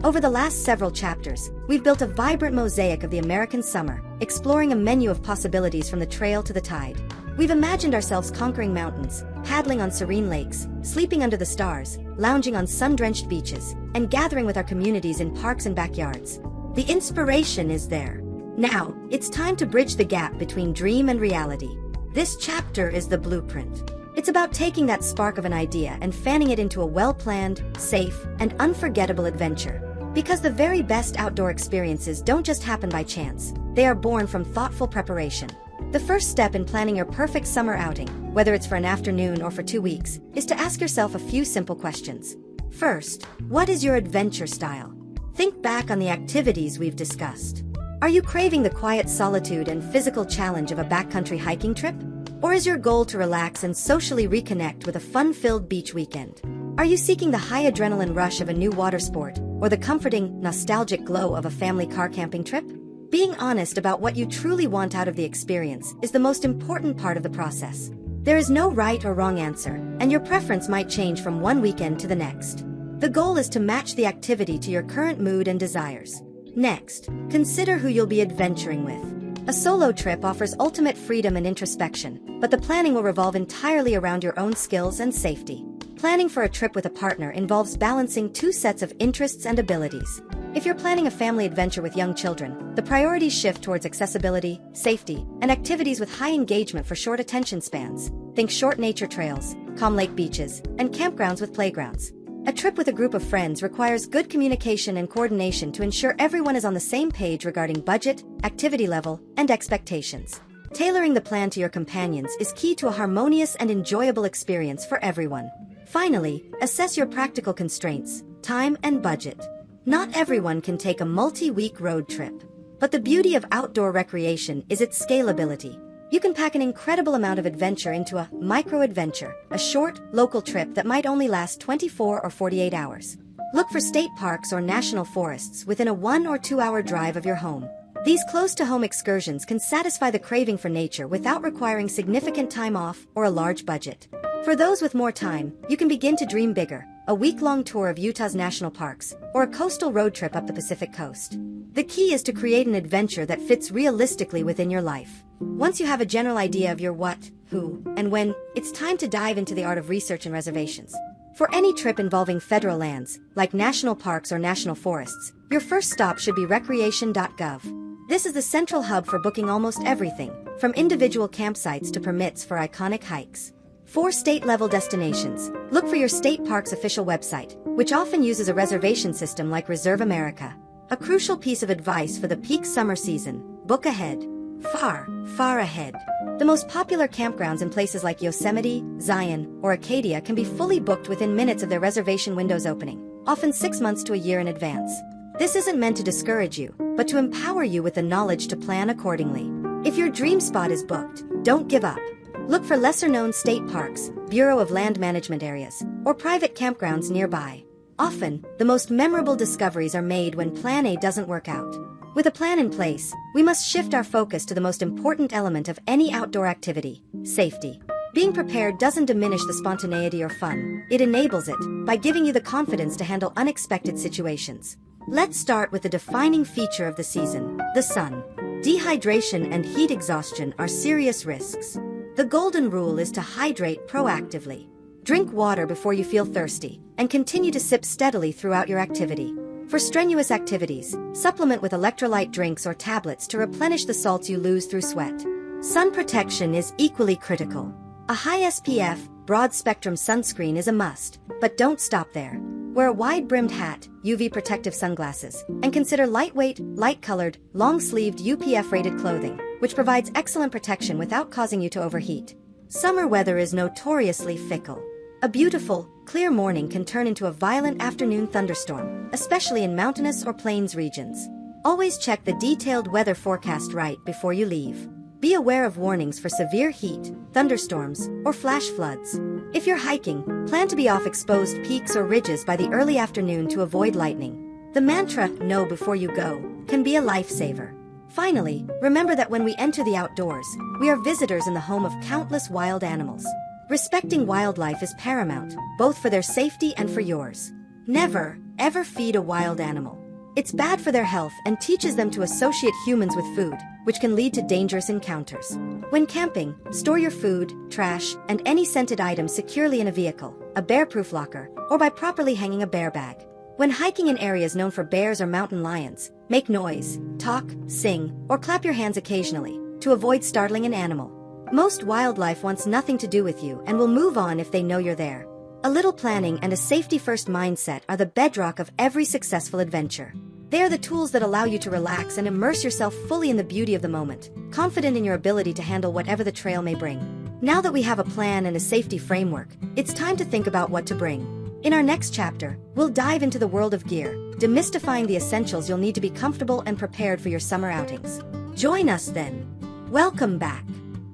Over the last several chapters, we've built a vibrant mosaic of the American summer, exploring a menu of possibilities from the trail to the tide. We've imagined ourselves conquering mountains, paddling on serene lakes, sleeping under the stars, lounging on sun-drenched beaches, and gathering with our communities in parks and backyards. The inspiration is there. Now, it's time to bridge the gap between dream and reality. This chapter is the blueprint. It's about taking that spark of an idea and fanning it into a well-planned, safe, and unforgettable adventure. Because the very best outdoor experiences don't just happen by chance. They are born from thoughtful preparation. The first step in planning your perfect summer outing, whether it's for an afternoon or for 2 weeks, is to ask yourself a few simple questions. First, what is your adventure style? Think back on the activities we've discussed. Are you craving the quiet solitude and physical challenge of a backcountry hiking trip? Or is your goal to relax and socially reconnect with a fun-filled beach weekend? Are you seeking the high adrenaline rush of a new water sport, or the comforting, nostalgic glow of a family car camping trip? Being honest about what you truly want out of the experience is the most important part of the process. There is no right or wrong answer, and your preference might change from one weekend to the next. The goal is to match the activity to your current mood and desires. Next, consider who you'll be adventuring with. A solo trip offers ultimate freedom and introspection, but the planning will revolve entirely around your own skills and safety. Planning for a trip with a partner involves balancing 2 sets of interests and abilities. If you're planning a family adventure with young children, the priorities shift towards accessibility, safety, and activities with high engagement for short attention spans. Think short nature trails, calm lake beaches, and campgrounds with playgrounds. A trip with a group of friends requires good communication and coordination to ensure everyone is on the same page regarding budget, activity level, and expectations. Tailoring the plan to your companions is key to a harmonious and enjoyable experience for everyone. Finally, assess your practical constraints, time, and budget. Not everyone can take a multi-week road trip. But the beauty of outdoor recreation is its scalability. you can pack an incredible amount of adventure into a micro-adventure, a short, local trip that might only last 24 or 48 hours. Look for state parks or national forests within a 1 or 2 hour drive of your home. These close-to-home excursions can satisfy the craving for nature without requiring significant time off or a large budget. For those with more time, you can begin to dream bigger, a week-long tour of Utah's national parks, or a coastal road trip up the Pacific coast. The key is to create an adventure that fits realistically within your life. Once you have a general idea of your what, who, and when, it's time to dive into the art of research and reservations. For any trip involving federal lands, like national parks or national forests, your first stop should be recreation.gov. This is the central hub for booking almost everything, from individual campsites to permits for iconic hikes. For state-level destinations, look for your state park's official website, which often uses a reservation system like Reserve America. A crucial piece of advice for the peak summer season: book ahead. Far, far ahead. The most popular campgrounds in places like Yosemite, Zion, or Acadia can be fully booked within minutes of their reservation windows opening, often 6 months to a year in advance. This isn't meant to discourage you, but to empower you with the knowledge to plan accordingly. If your dream spot is booked, don't give up. Look for lesser-known state parks, Bureau of Land Management areas, or private campgrounds nearby. Often, the most memorable discoveries are made when Plan A doesn't work out. With a plan in place, we must shift our focus to the most important element of any outdoor activity: safety. Being prepared doesn't diminish the spontaneity or fun, it enables it, by giving you the confidence to handle unexpected situations. Let's start with the defining feature of the season: the sun. Dehydration and heat exhaustion are serious risks. The golden rule is to hydrate proactively. Drink water before you feel thirsty, and continue to sip steadily throughout your activity. For strenuous activities, supplement with electrolyte drinks or tablets to replenish the salts you lose through sweat. Sun protection is equally critical. A high SPF, broad-spectrum sunscreen is a must, but don't stop there. Wear a wide-brimmed hat, UV protective sunglasses, and consider lightweight, light-colored, long-sleeved UPF-rated clothing, which provides excellent protection without causing you to overheat. Summer weather is notoriously fickle. A beautiful, clear morning can turn into a violent afternoon thunderstorm, especially in mountainous or plains regions. Always check the detailed weather forecast right before you leave. Be aware of warnings for severe heat, thunderstorms, or flash floods. If you're hiking, plan to be off exposed peaks or ridges by the early afternoon to avoid lightning. The mantra, "Know before you go," can be a lifesaver. Finally, remember that when we enter the outdoors, we are visitors in the home of countless wild animals. Respecting wildlife is paramount, both for their safety and for yours. Never, ever feed a wild animal. It's bad for their health and teaches them to associate humans with food, which can lead to dangerous encounters. When camping, store your food, trash, and any scented items securely in a vehicle, a bear-proof locker, or by properly hanging a bear bag. When hiking in areas known for bears or mountain lions, make noise, talk, sing, or clap your hands occasionally, to avoid startling an animal. Most wildlife wants nothing to do with you and will move on if they know you're there. A little planning and a safety-first mindset are the bedrock of every successful adventure. They are the tools that allow you to relax and immerse yourself fully in the beauty of the moment, confident in your ability to handle whatever the trail may bring. Now that we have a plan and a safety framework, it's time to think about what to bring. In our next chapter, we'll dive into the world of gear, demystifying the essentials you'll need to be comfortable and prepared for your summer outings. Join us then. Welcome back.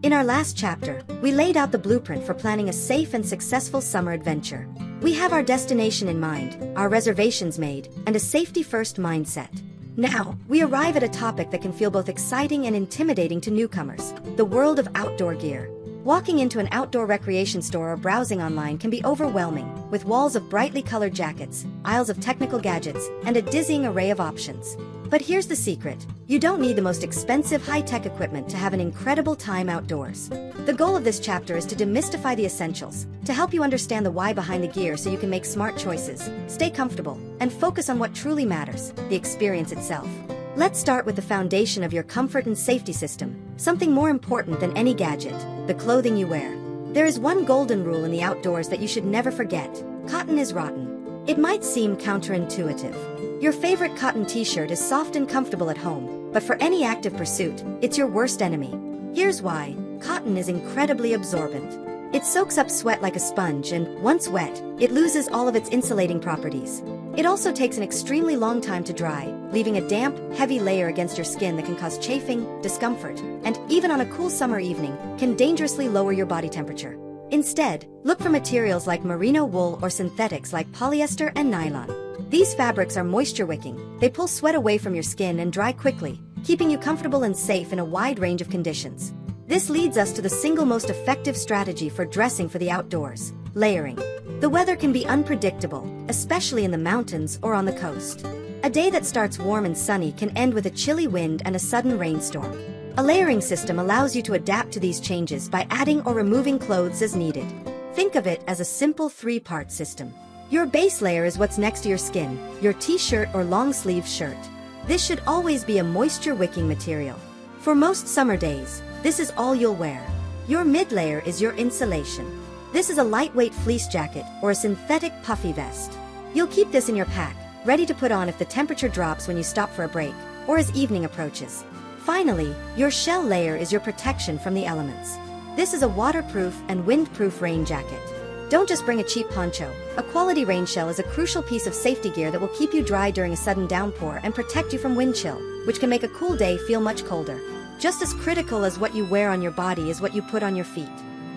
In our last chapter, we laid out the blueprint for planning a safe and successful summer adventure. We have our destination in mind, our reservations made, and a safety-first mindset. Now, we arrive at a topic that can feel both exciting and intimidating to newcomers: the world of outdoor gear. Walking into an outdoor recreation store or browsing online can be overwhelming, with walls of brightly colored jackets, aisles of technical gadgets, and a dizzying array of options. But here's the secret: you don't need the most expensive high-tech equipment to have an incredible time outdoors. The goal of this chapter is to demystify the essentials, to help you understand the why behind the gear so you can make smart choices, stay comfortable, and focus on what truly matters: the experience itself. Let's start with the foundation of your comfort and safety system, something more important than any gadget: the clothing you wear. There is one golden rule in the outdoors that you should never forget: cotton is rotten. It might seem counterintuitive. Your favorite cotton t-shirt is soft and comfortable at home, but for any active pursuit, it's your worst enemy. Here's why: cotton is incredibly absorbent. It soaks up sweat like a sponge and, once wet, it loses all of its insulating properties. It also takes an extremely long time to dry, leaving a damp, heavy layer against your skin that can cause chafing, discomfort, and, even on a cool summer evening, can dangerously lower your body temperature. Instead, look for materials like merino wool or synthetics like polyester and nylon. These fabrics are moisture-wicking, they pull sweat away from your skin and dry quickly, keeping you comfortable and safe in a wide range of conditions. This leads us to the single most effective strategy for dressing for the outdoors: layering. The weather can be unpredictable, especially in the mountains or on the coast. A day that starts warm and sunny can end with a chilly wind and a sudden rainstorm. A layering system allows you to adapt to these changes by adding or removing clothes as needed. Think of it as a simple three-part system. Your base layer is what's next to your skin, your t-shirt or long-sleeve shirt. This should always be a moisture-wicking material. For most summer days, this is all you'll wear. Your mid-layer is your insulation. This is a lightweight fleece jacket or a synthetic puffy vest. You'll keep this in your pack, ready to put on if the temperature drops when you stop for a break, or as evening approaches. Finally, your shell layer is your protection from the elements. This is a waterproof and windproof rain jacket. Don't just bring a cheap poncho. A quality rain shell is a crucial piece of safety gear that will keep you dry during a sudden downpour and protect you from wind chill, which can make a cool day feel much colder. Just as critical as what you wear on your body is what you put on your feet.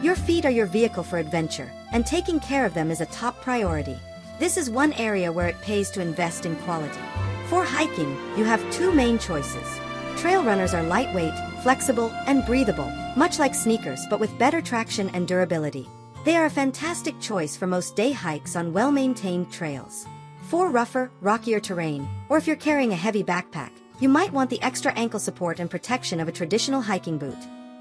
Your feet are your vehicle for adventure, and taking care of them is a top priority. This is one area where it pays to invest in quality. For hiking, you have two main choices. Trail runners are lightweight, flexible, and breathable, much like sneakers but with better traction and durability. They are a fantastic choice for most day hikes on well-maintained trails. For rougher, rockier terrain, or if you're carrying a heavy backpack, you might want the extra ankle support and protection of a traditional hiking boot.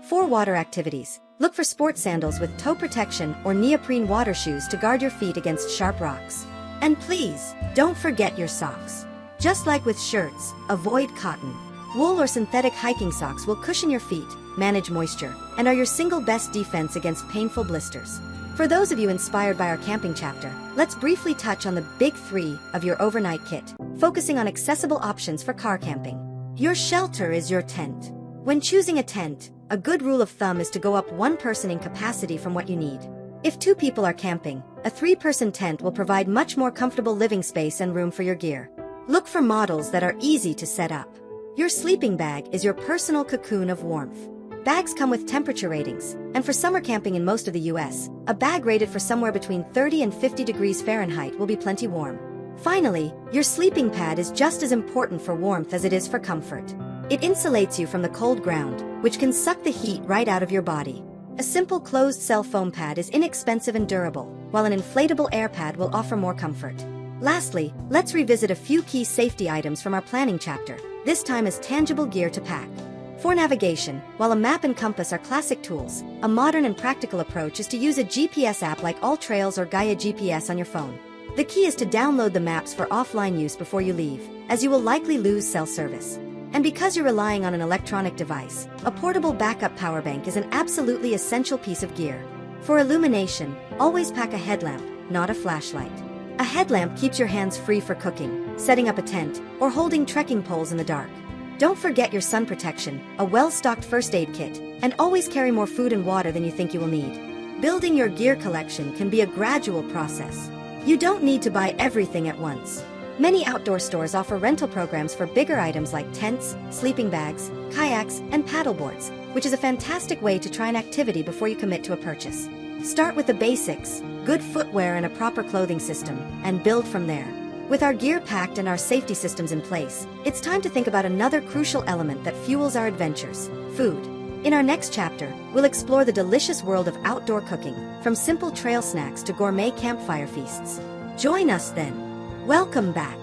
For water activities, look for sport sandals with toe protection or neoprene water shoes to guard your feet against sharp rocks. And please, don't forget your socks. Just like with shirts, avoid cotton. Wool or synthetic hiking socks will cushion your feet, manage moisture, and are your single best defense against painful blisters. For those of you inspired by our camping chapter, let's briefly touch on the big three of your overnight kit, focusing on accessible options for car camping. Your shelter is your tent. When choosing a tent, a good rule of thumb is to go up one person in capacity from what you need. If two people are camping, a three-person tent will provide much more comfortable living space and room for your gear. Look for models that are easy to set up. Your sleeping bag is your personal cocoon of warmth. Bags come with temperature ratings, and for summer camping in most of the US, a bag rated for somewhere between 30 and 50 degrees Fahrenheit will be plenty warm. Finally, your sleeping pad is just as important for warmth as it is for comfort. It insulates you from the cold ground, which can suck the heat right out of your body. A simple closed-cell foam pad is inexpensive and durable, while an inflatable air pad will offer more comfort. Lastly, let's revisit a few key safety items from our planning chapter, this time as tangible gear to pack. For navigation, while a map and compass are classic tools, a modern and practical approach is to use a GPS app like AllTrails or Gaia GPS on your phone. The key is to download the maps for offline use before you leave, as you will likely lose cell service. And because you're relying on an electronic device, a portable backup power bank is an absolutely essential piece of gear. For illumination, always pack a headlamp, not a flashlight. A headlamp keeps your hands free for cooking, setting up a tent, or holding trekking poles in the dark. Don't forget your sun protection, a well-stocked first aid kit, and always carry more food and water than you think you will need. Building your gear collection can be a gradual process. You don't need to buy everything at once. Many outdoor stores offer rental programs for bigger items like tents, sleeping bags, kayaks, and paddleboards, which is a fantastic way to try an activity before you commit to a purchase. Start with the basics, good footwear and a proper clothing system, and build from there. With our gear packed and our safety systems in place, it's time to think about another crucial element that fuels our adventures: food. In our next chapter, we'll explore the delicious world of outdoor cooking, from simple trail snacks to gourmet campfire feasts. Join us then. Welcome back.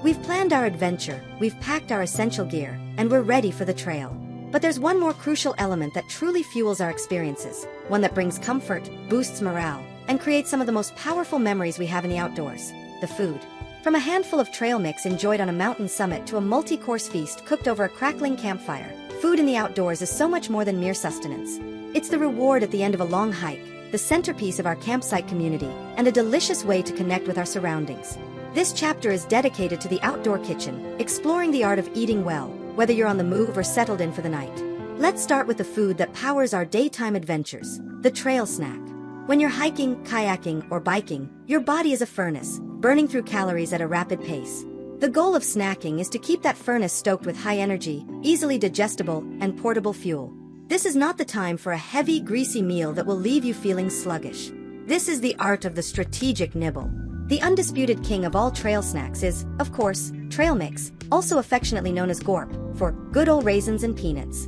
We've planned our adventure, we've packed our essential gear, and we're ready for the trail. But there's one more crucial element that truly fuels our experiences, one that brings comfort, boosts morale, and creates some of the most powerful memories we have in the outdoors: the food. From a handful of trail mix enjoyed on a mountain summit to a multi-course feast cooked over a crackling campfire, food in the outdoors is so much more than mere sustenance. It's the reward at the end of a long hike, the centerpiece of our campsite community, and a delicious way to connect with our surroundings. This chapter is dedicated to the outdoor kitchen, exploring the art of eating well, whether you're on the move or settled in for the night. Let's start with the food that powers our daytime adventures: the trail snack. When you're hiking, kayaking, or biking, your body is a furnace, burning through calories at a rapid pace. The goal of snacking is to keep that furnace stoked with high energy, easily digestible, and portable fuel. This is not the time for a heavy, greasy meal that will leave you feeling sluggish. This is the art of the strategic nibble. The undisputed king of all trail snacks is, of course, trail mix, also affectionately known as GORP, for good old raisins and peanuts.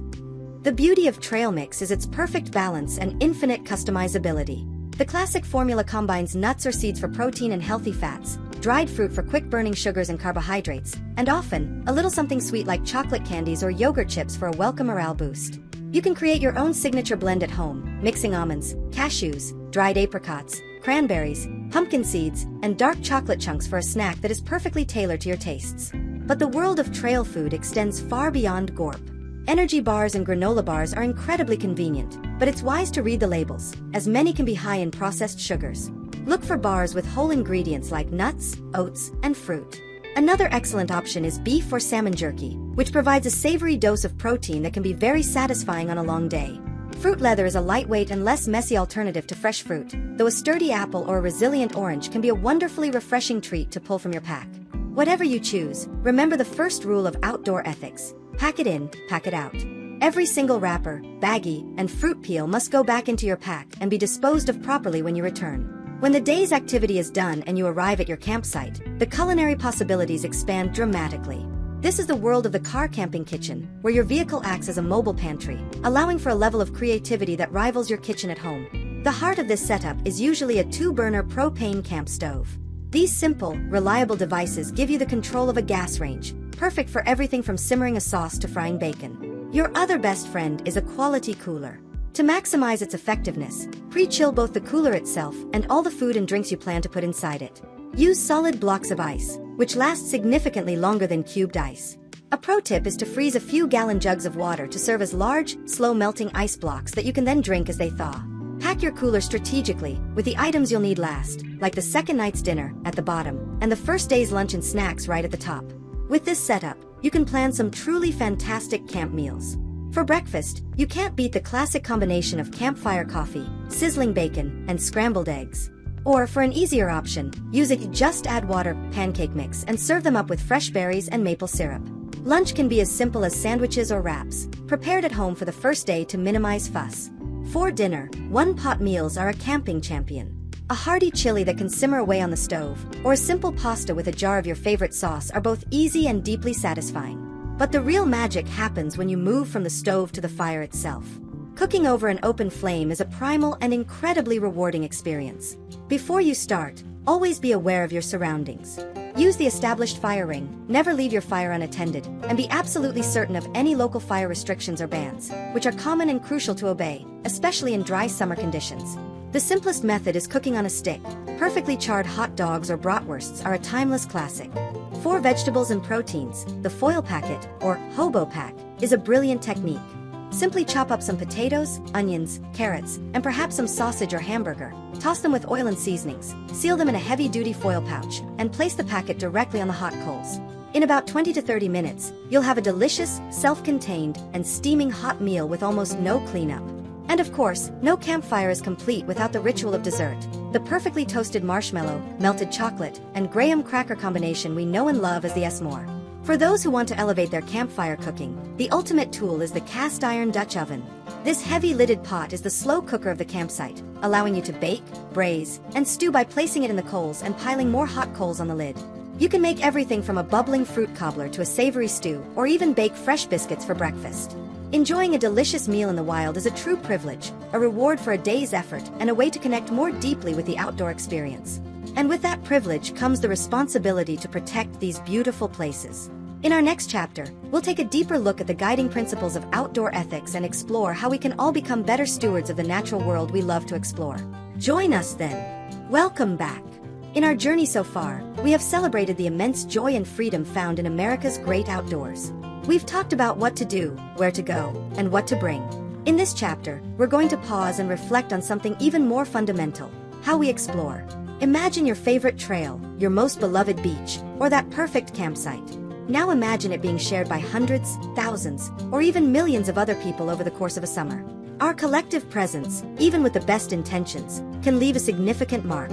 The beauty of trail mix is its perfect balance and infinite customizability. The classic formula combines nuts or seeds for protein and healthy fats, dried fruit for quick-burning sugars and carbohydrates, and often, a little something sweet like chocolate candies or yogurt chips for a welcome morale boost. You can create your own signature blend at home, mixing almonds, cashews, dried apricots, cranberries, pumpkin seeds, and dark chocolate chunks for a snack that is perfectly tailored to your tastes. But the world of trail food extends far beyond GORP. Energy bars and granola bars are incredibly convenient, but it's wise to read the labels, as many can be high in processed sugars. Look for bars with whole ingredients like nuts, oats, and fruit. Another excellent option is beef or salmon jerky, which provides a savory dose of protein that can be very satisfying on a long day. Fruit leather is a lightweight and less messy alternative to fresh fruit, though a sturdy apple or a resilient orange can be a wonderfully refreshing treat to pull from your pack. Whatever you choose, remember the first rule of outdoor ethics: pack it in, pack it out. Every single wrapper, baggie, and fruit peel must go back into your pack and be disposed of properly when you return. When the day's activity is done and you arrive at your campsite, the culinary possibilities expand dramatically. This is the world of the car camping kitchen, where your vehicle acts as a mobile pantry, allowing for a level of creativity that rivals your kitchen at home. The heart of this setup is usually a 2-burner propane camp stove. These simple, reliable devices give you the control of a gas range, perfect for everything from simmering a sauce to frying bacon. Your other best friend is a quality cooler. To maximize its effectiveness, pre-chill both the cooler itself and all the food and drinks you plan to put inside it. Use solid blocks of ice, which last significantly longer than cubed ice. A pro tip is to freeze a few gallon jugs of water to serve as large, slow-melting ice blocks that you can then drink as they thaw. Pack your cooler strategically, with the items you'll need last, like the second night's dinner, at the bottom, and the first day's lunch and snacks right at the top. With this setup, you can plan some truly fantastic camp meals. For breakfast, you can't beat the classic combination of campfire coffee, sizzling bacon, and scrambled eggs. Or for an easier option, use a just add water pancake mix and serve them up with fresh berries and maple syrup. Lunch can be as simple as sandwiches or wraps, prepared at home for the first day to minimize fuss. For dinner, one-pot meals are a camping champion. A hearty chili that can simmer away on the stove, or a simple pasta with a jar of your favorite sauce are both easy and deeply satisfying. But the real magic happens when you move from the stove to the fire itself. Cooking over an open flame is a primal and incredibly rewarding experience. Before you start, always be aware of your surroundings. Use the established fire ring, never leave your fire unattended, and be absolutely certain of any local fire restrictions or bans, which are common and crucial to obey, especially in dry summer conditions. The simplest method is cooking on a stick. Perfectly charred hot dogs or bratwursts are a timeless classic. For vegetables and proteins, the foil packet, or hobo pack, is a brilliant technique. Simply chop up some potatoes, onions, carrots, and perhaps some sausage or hamburger. Toss them with oil and seasonings, seal them in a heavy-duty foil pouch, and place the packet directly on the hot coals. In about 20 to 30 minutes, you'll have a delicious, self-contained, and steaming hot meal with almost no cleanup. And of course, no campfire is complete without the ritual of dessert, the perfectly toasted marshmallow, melted chocolate, and graham cracker combination we know and love as the s'more. For those who want to elevate their campfire cooking, the ultimate tool is the cast iron Dutch oven. This heavy-lidded pot is the slow cooker of the campsite, allowing you to bake, braise, and stew by placing it in the coals and piling more hot coals on the lid. You can make everything from a bubbling fruit cobbler to a savory stew, or even bake fresh biscuits for breakfast. Enjoying a delicious meal in the wild is a true privilege, a reward for a day's effort, and a way to connect more deeply with the outdoor experience. And with that privilege comes the responsibility to protect these beautiful places. In our next chapter, we'll take a deeper look at the guiding principles of outdoor ethics and explore how we can all become better stewards of the natural world we love to explore. Join us then. Welcome back. In our journey so far, we have celebrated the immense joy and freedom found in America's great outdoors. We've talked about what to do, where to go, and what to bring. In this chapter, we're going to pause and reflect on something even more fundamental: how we explore. Imagine your favorite trail, your most beloved beach, or that perfect campsite. Now imagine it being shared by hundreds, thousands, or even millions of other people over the course of a summer. Our collective presence, even with the best intentions, can leave a significant mark.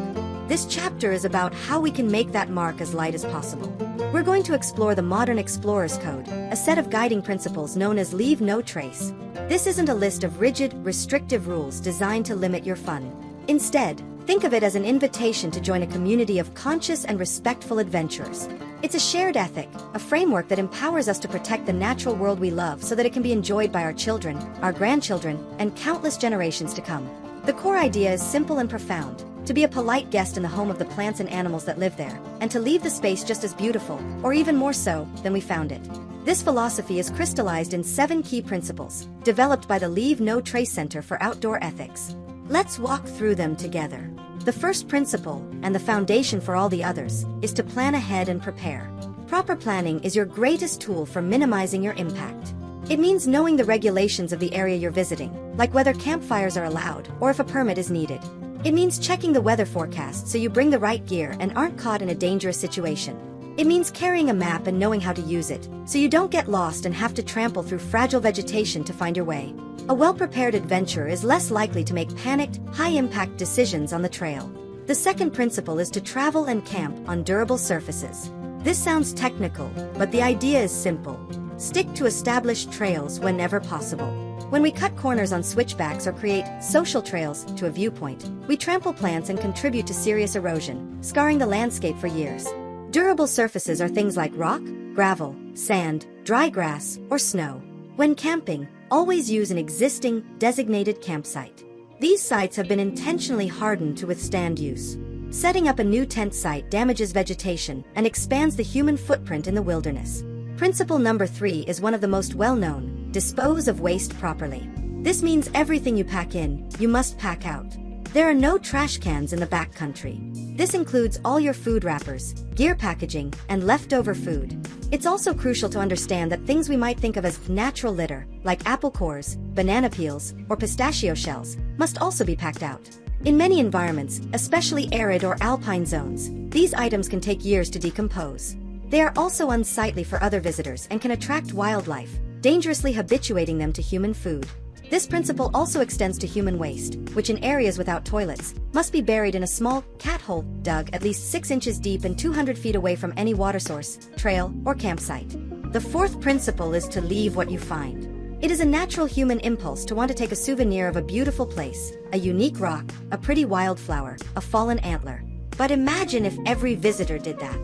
This chapter is about how we can make that mark as light as possible. We're going to explore the modern explorer's code, a set of guiding principles known as leave no trace. This isn't a list of rigid, restrictive rules designed to limit your fun. Instead, think of it as an invitation to join a community of conscious and respectful adventurers. It's a shared ethic, a framework that empowers us to protect the natural world we love so that it can be enjoyed by our children, our grandchildren, and countless generations to come. The core idea is simple and profound: to be a polite guest in the home of the plants and animals that live there, and to leave the space just as beautiful, or even more so, than we found it. This philosophy is crystallized in 7 key principles, developed by the Leave No Trace Center for Outdoor Ethics. Let's walk through them together. The first principle, and the foundation for all the others, is to plan ahead and prepare. Proper planning is your greatest tool for minimizing your impact. It means knowing the regulations of the area you're visiting, like whether campfires are allowed or if a permit is needed. It means checking the weather forecast so you bring the right gear and aren't caught in a dangerous situation. It means carrying a map and knowing how to use it, so you don't get lost and have to trample through fragile vegetation to find your way. A well-prepared adventurer is less likely to make panicked, high-impact decisions on the trail. The second principle is to travel and camp on durable surfaces. This sounds technical, but the idea is simple. Stick to established trails whenever possible. When we cut corners on switchbacks or create social trails to a viewpoint, we trample plants and contribute to serious erosion, scarring the landscape for years. Durable surfaces are things like rock, gravel, sand, dry grass, or snow. When camping, always use an existing, designated campsite. These sites have been intentionally hardened to withstand use. Setting up a new tent site damages vegetation and expands the human footprint in the wilderness. Principle number 3 is one of the most well-known: dispose of waste properly. This means everything you pack in, you must pack out. There are no trash cans in the backcountry. This includes all your food wrappers, gear packaging, and leftover food. It's also crucial to understand that things we might think of as natural litter, like apple cores, banana peels, or pistachio shells, must also be packed out. In many environments, especially arid or alpine zones, these items can take years to decompose. They are also unsightly for other visitors and can attract wildlife, dangerously habituating them to human food. This principle also extends to human waste, which in areas without toilets, must be buried in a small cat hole dug at least 6 inches deep and 200 feet away from any water source, trail, or campsite. The fourth principle is to leave what you find. It is a natural human impulse to want to take a souvenir of a beautiful place, a unique rock, a pretty wildflower, a fallen antler. But imagine if every visitor did that.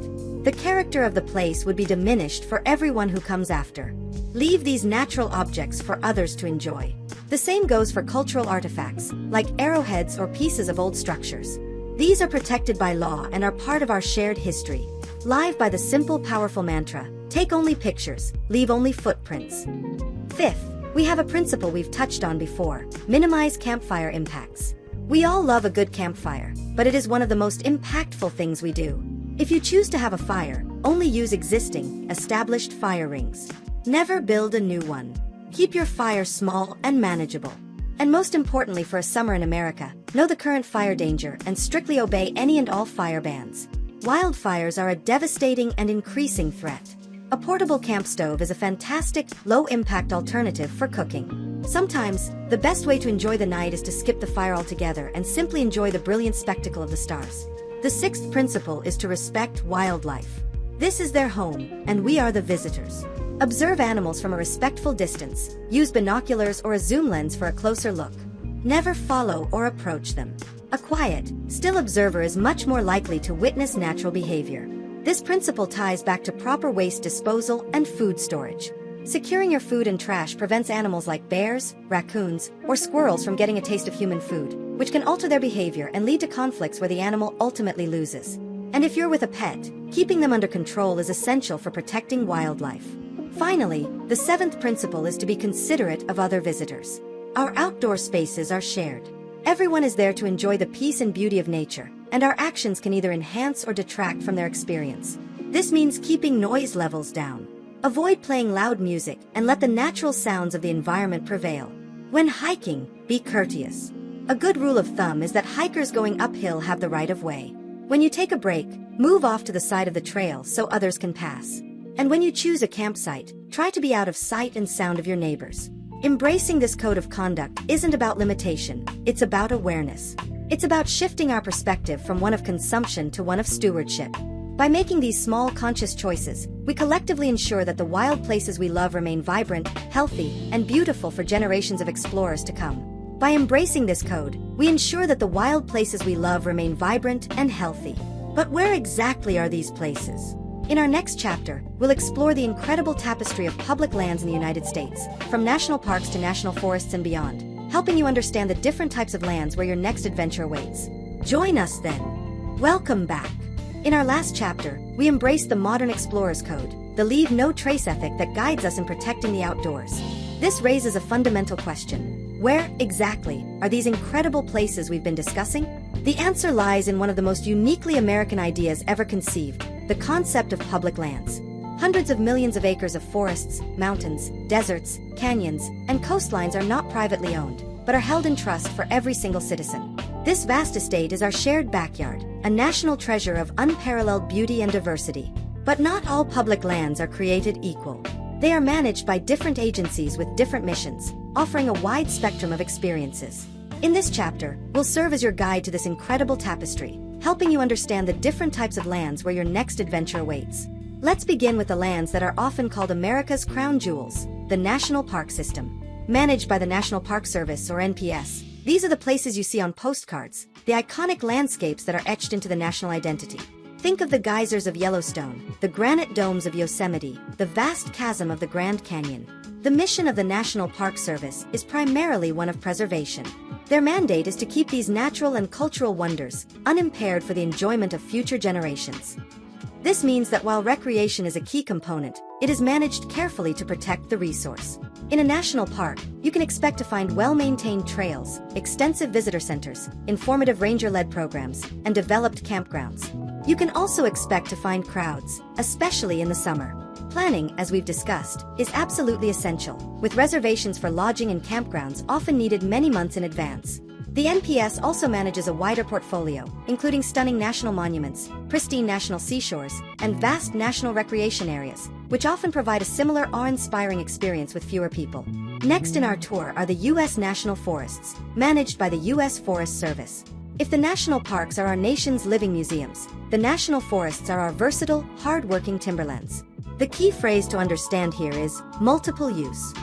The character of the place would be diminished for everyone who comes after. Leave these natural objects for others to enjoy. The same goes for cultural artifacts, like arrowheads or pieces of old structures. These are protected by law and are part of our shared history. Live by the simple, powerful mantra: take only pictures, leave only footprints. Fifth, we have a principle we've touched on before: minimize campfire impacts. We all love a good campfire, but it is one of the most impactful things we do. If you choose to have a fire, only use existing, established fire rings. Never build a new one. Keep your fire small and manageable. And most importantly for a summer in America, know the current fire danger and strictly obey any and all fire bans. Wildfires are a devastating and increasing threat. A portable camp stove is a fantastic, low-impact alternative for cooking. Sometimes, the best way to enjoy the night is to skip the fire altogether and simply enjoy the brilliant spectacle of the stars. The sixth principle is to respect wildlife. This is their home, and we are the visitors. Observe animals from a respectful distance. Use binoculars or a zoom lens for a closer look. Never follow or approach them. A quiet, still observer is much more likely to witness natural behavior. This principle ties back to proper waste disposal and food storage. Securing your food and trash prevents animals like bears, raccoons, or squirrels from getting a taste of human food, which can alter their behavior and lead to conflicts where the animal ultimately loses. And if you're with a pet, keeping them under control is essential for protecting wildlife. Finally, the seventh principle is to be considerate of other visitors. Our outdoor spaces are shared. Everyone is there to enjoy the peace and beauty of nature, and our actions can either enhance or detract from their experience. This means keeping noise levels down. Avoid playing loud music and let the natural sounds of the environment prevail. When hiking, be courteous. A good rule of thumb is that hikers going uphill have the right of way. When you take a break, move off to the side of the trail so others can pass. And when you choose a campsite, try to be out of sight and sound of your neighbors. Embracing this code of conduct isn't about limitation, it's about awareness. It's about shifting our perspective from one of consumption to one of stewardship. By making these small, conscious choices, we collectively ensure that the wild places we love remain vibrant, healthy, and beautiful for generations of explorers to come. By embracing this code, we ensure that the wild places we love remain vibrant and healthy. But where exactly are these places? In our next chapter, we'll explore the incredible tapestry of public lands in the United States, from national parks to national forests and beyond, helping you understand the different types of lands where your next adventure awaits. Join us then. Welcome back. In our last chapter, we embraced the modern explorer's code, the leave no trace ethic that guides us in protecting the outdoors. This raises a fundamental question. Where, exactly, are these incredible places we've been discussing? The answer lies in one of the most uniquely American ideas ever conceived, the concept of public lands. Hundreds of millions of acres of forests, mountains, deserts, canyons, and coastlines are not privately owned, but are held in trust for every single citizen. This vast estate is our shared backyard, a national treasure of unparalleled beauty and diversity. But not all public lands are created equal. They are managed by different agencies with different missions, offering a wide spectrum of experiences. In this chapter, we'll serve as your guide to this incredible tapestry, helping you understand the different types of lands where your next adventure awaits. Let's begin with the lands that are often called America's crown jewels, the National Park System. Managed by the National Park Service, or NPS, these are the places you see on postcards, the iconic landscapes that are etched into the national identity. Think of the geysers of Yellowstone, the granite domes of Yosemite, the vast chasm of the Grand Canyon. The mission of the National Park Service is primarily one of preservation. Their mandate is to keep these natural and cultural wonders unimpaired for the enjoyment of future generations. This means that while recreation is a key component, it is managed carefully to protect the resource. In a national park, you can expect to find well-maintained trails, extensive visitor centers, informative ranger-led programs, and developed campgrounds. You can also expect to find crowds, especially in the summer. Planning, as we've discussed, is absolutely essential, with reservations for lodging and campgrounds often needed many months in advance. The NPS also manages a wider portfolio, including stunning national monuments, pristine national seashores, and vast national recreation areas, which often provide a similar awe-inspiring experience with fewer people. Next in our tour are the U.S. National Forests, managed by the U.S. Forest Service. If the national parks are our nation's living museums, the national forests are our versatile, hard-working timberlands. The key phrase to understand here is multiple use.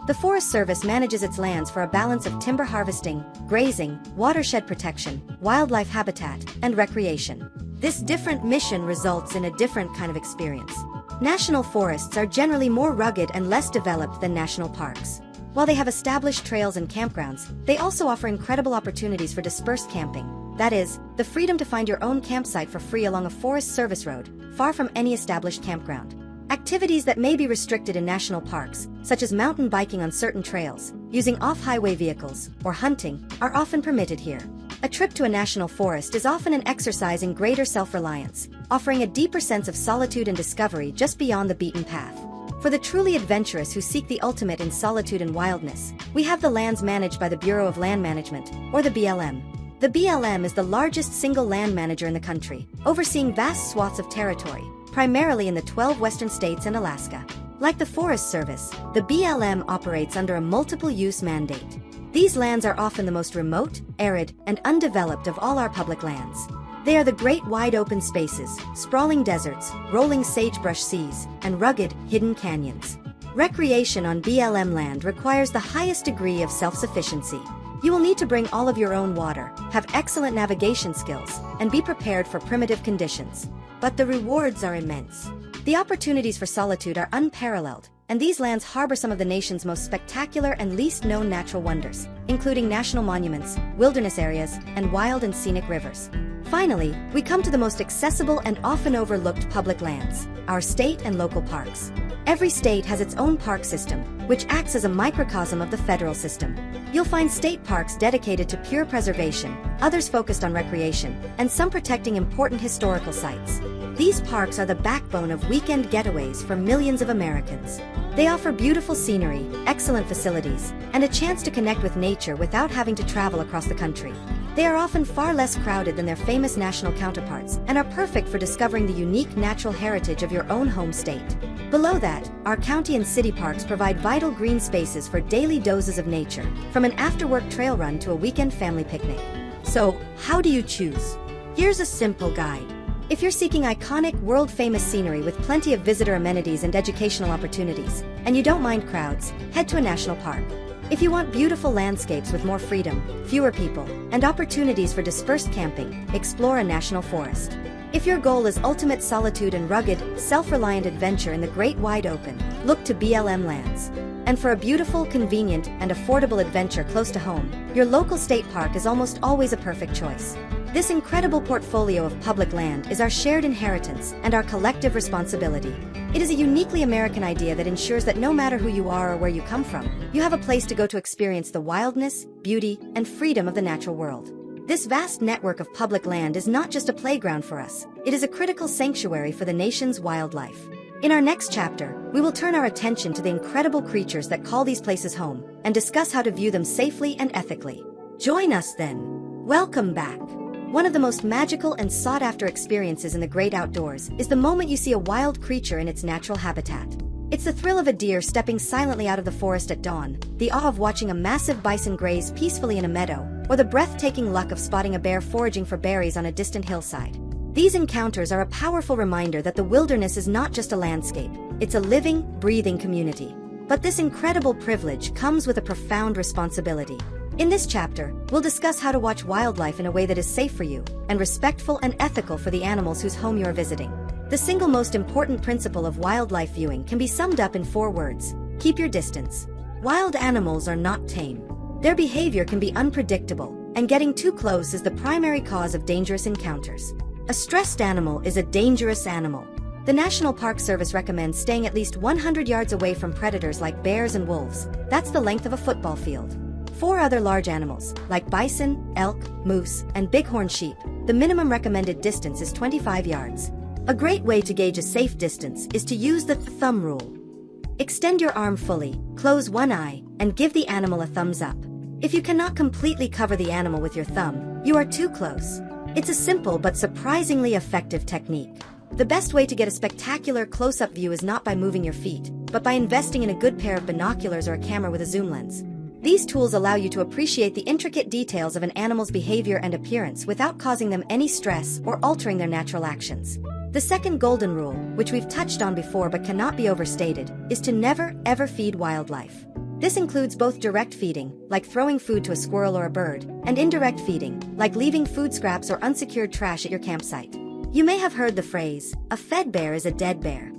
The Forest Service manages its lands for a balance of timber harvesting, grazing, watershed protection, wildlife habitat, and recreation. This different mission results in a different kind of experience. National forests are generally more rugged and less developed than national parks. While they have established trails and campgrounds, they also offer incredible opportunities for dispersed camping. That is, the freedom to find your own campsite for free along a Forest Service road, far from any established campground. Activities that may be restricted in national parks, such as mountain biking on certain trails, using off-highway vehicles, or hunting, are often permitted here. A trip to a national forest is often an exercise in greater self-reliance, offering a deeper sense of solitude and discovery just beyond the beaten path. For the truly adventurous who seek the ultimate in solitude and wildness, we have the lands managed by the Bureau of Land Management, or the BLM. The BLM is the largest single land manager in the country, overseeing vast swaths of territory, primarily in the 12 western states and Alaska. Like the Forest Service, the BLM operates under a multiple-use mandate. These lands are often the most remote, arid, and undeveloped of all our public lands. They are the great wide-open spaces, sprawling deserts, rolling sagebrush seas, and rugged, hidden canyons. Recreation on BLM land requires the highest degree of self-sufficiency. You will need to bring all of your own water, have excellent navigation skills, and be prepared for primitive conditions. But the rewards are immense. The opportunities for solitude are unparalleled, and these lands harbor some of the nation's most spectacular and least known natural wonders, including national monuments, wilderness areas, and wild and scenic rivers. Finally, we come to the most accessible and often overlooked public lands, our state and local parks. Every state has its own park system, which acts as a microcosm of the federal system. You'll find state parks dedicated to pure preservation, others focused on recreation, and some protecting important historical sites. These parks are the backbone of weekend getaways for millions of Americans. They offer beautiful scenery, excellent facilities, and a chance to connect with nature without having to travel across the country. They are often far less crowded than their famous national counterparts and are perfect for discovering the unique natural heritage of your own home state. Below that, our county and city parks provide vital green spaces for daily doses of nature, from an after-work trail run to a weekend family picnic. So, how do you choose? Here's a simple guide. If you're seeking iconic, world-famous scenery with plenty of visitor amenities and educational opportunities, and you don't mind crowds, head to a national park. If you want beautiful landscapes with more freedom, fewer people, and opportunities for dispersed camping, explore a national forest. If your goal is ultimate solitude and rugged, self-reliant adventure in the great wide open, look to BLM lands. And for a beautiful, convenient, and affordable adventure close to home, your local state park is almost always a perfect choice. This incredible portfolio of public land is our shared inheritance and our collective responsibility. It is a uniquely American idea that ensures that no matter who you are or where you come from, you have a place to go to experience the wildness, beauty, and freedom of the natural world. This vast network of public land is not just a playground for us, it is a critical sanctuary for the nation's wildlife. In our next chapter, we will turn our attention to the incredible creatures that call these places home and discuss how to view them safely and ethically. Join us then. Welcome back. One of the most magical and sought-after experiences in the great outdoors is the moment you see a wild creature in its natural habitat. It's the thrill of a deer stepping silently out of the forest at dawn, the awe of watching a massive bison graze peacefully in a meadow, or the breathtaking luck of spotting a bear foraging for berries on a distant hillside. These encounters are a powerful reminder that the wilderness is not just a landscape, it's a living, breathing community. But this incredible privilege comes with a profound responsibility. In this chapter, we'll discuss how to watch wildlife in a way that is safe for you and respectful and ethical for the animals whose home you're visiting. The single most important principle of wildlife viewing can be summed up in 4 words: keep your distance. Wild animals are not tame. Their behavior can be unpredictable, and getting too close is the primary cause of dangerous encounters. A stressed animal is a dangerous animal. The National Park Service recommends staying at least 100 yards away from predators like bears and wolves. That's the length of a football field. For other large animals, like bison, elk, moose, and bighorn sheep, the minimum recommended distance is 25 yards. A great way to gauge a safe distance is to use the thumb rule. Extend your arm fully, close one eye, and give the animal a thumbs up. If you cannot completely cover the animal with your thumb, you are too close. It's a simple but surprisingly effective technique. The best way to get a spectacular close-up view is not by moving your feet, but by investing in a good pair of binoculars or a camera with a zoom lens. These tools allow you to appreciate the intricate details of an animal's behavior and appearance without causing them any stress or altering their natural actions. The second golden rule, which we've touched on before but cannot be overstated, is to never, ever feed wildlife. This includes both direct feeding, like throwing food to a squirrel or a bird, and indirect feeding, like leaving food scraps or unsecured trash at your campsite. You may have heard the phrase, "A fed bear is a dead bear."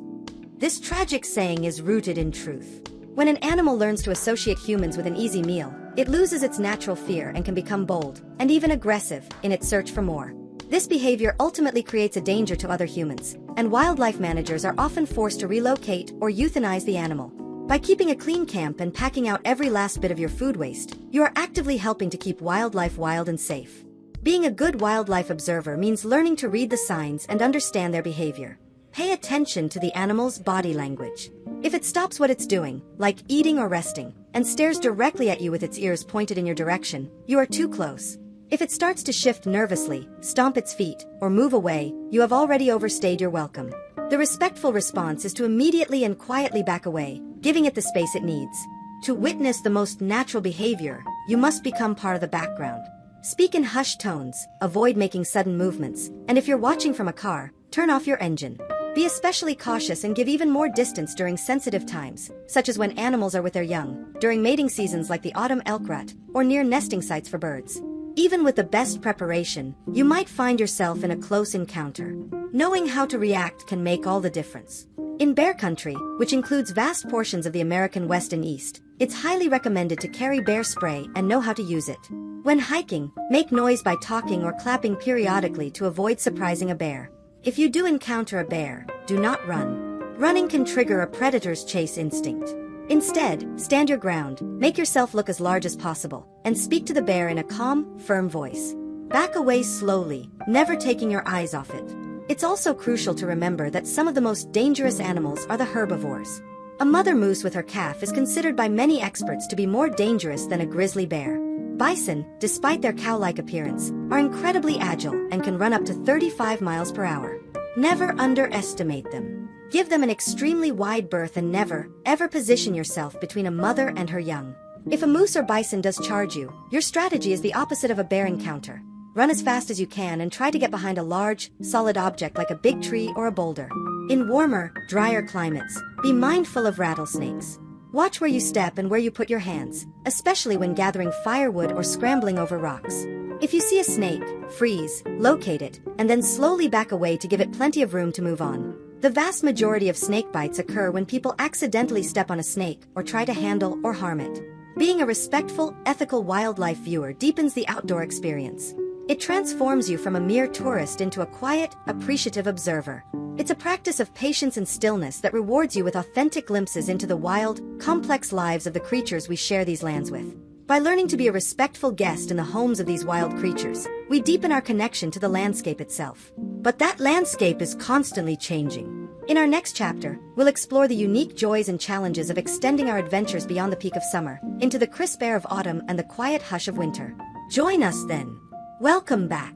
This tragic saying is rooted in truth. When an animal learns to associate humans with an easy meal, it loses its natural fear and can become bold, and even aggressive, in its search for more. This behavior ultimately creates a danger to other humans, and wildlife managers are often forced to relocate or euthanize the animal. By keeping a clean camp and packing out every last bit of your food waste, you are actively helping to keep wildlife wild and safe. Being a good wildlife observer means learning to read the signs and understand their behavior. Pay attention to the animal's body language. If it stops what it's doing, like eating or resting, and stares directly at you with its ears pointed in your direction, you are too close. If it starts to shift nervously, stomp its feet, or move away, you have already overstayed your welcome. The respectful response is to immediately and quietly back away, giving it the space it needs. To witness the most natural behavior, you must become part of the background. Speak in hushed tones, avoid making sudden movements, and if you're watching from a car, turn off your engine. Be especially cautious and give even more distance during sensitive times, such as when animals are with their young, during mating seasons like the autumn elk rut, or near nesting sites for birds. Even with the best preparation, you might find yourself in a close encounter. Knowing how to react can make all the difference. In bear country, which includes vast portions of the American West and East, it's highly recommended to carry bear spray and know how to use it. When hiking, make noise by talking or clapping periodically to avoid surprising a bear. If you do encounter a bear, do not run. Running can trigger a predator's chase instinct. Instead, stand your ground, make yourself look as large as possible, and speak to the bear in a calm, firm voice. Back away slowly, never taking your eyes off it. It's also crucial to remember that some of the most dangerous animals are the herbivores. A mother moose with her calf is considered by many experts to be more dangerous than a grizzly bear. Bison, despite their cow-like appearance, are incredibly agile and can run up to 35 miles per hour. Never underestimate them. Give them an extremely wide berth and never, ever position yourself between a mother and her young. If a moose or bison does charge you, your strategy is the opposite of a bear encounter. run as fast as you can and try to get behind a large, solid object like a big tree or a boulder. In warmer, drier climates, be mindful of rattlesnakes. Watch where you step and where you put your hands, especially when gathering firewood or scrambling over rocks. If you see a snake, freeze, locate it, and then slowly back away to give it plenty of room to move on. The vast majority of snake bites occur when people accidentally step on a snake or try to handle or harm it. Being a respectful, ethical wildlife viewer deepens the outdoor experience. It transforms you from a mere tourist into a quiet, appreciative observer. It's a practice of patience and stillness that rewards you with authentic glimpses into the wild, complex lives of the creatures we share these lands with. By learning to be a respectful guest in the homes of these wild creatures, we deepen our connection to the landscape itself. But that landscape is constantly changing. In our next chapter, we'll explore the unique joys and challenges of extending our adventures beyond the peak of summer, into the crisp air of autumn and the quiet hush of winter. Join us then. Welcome back.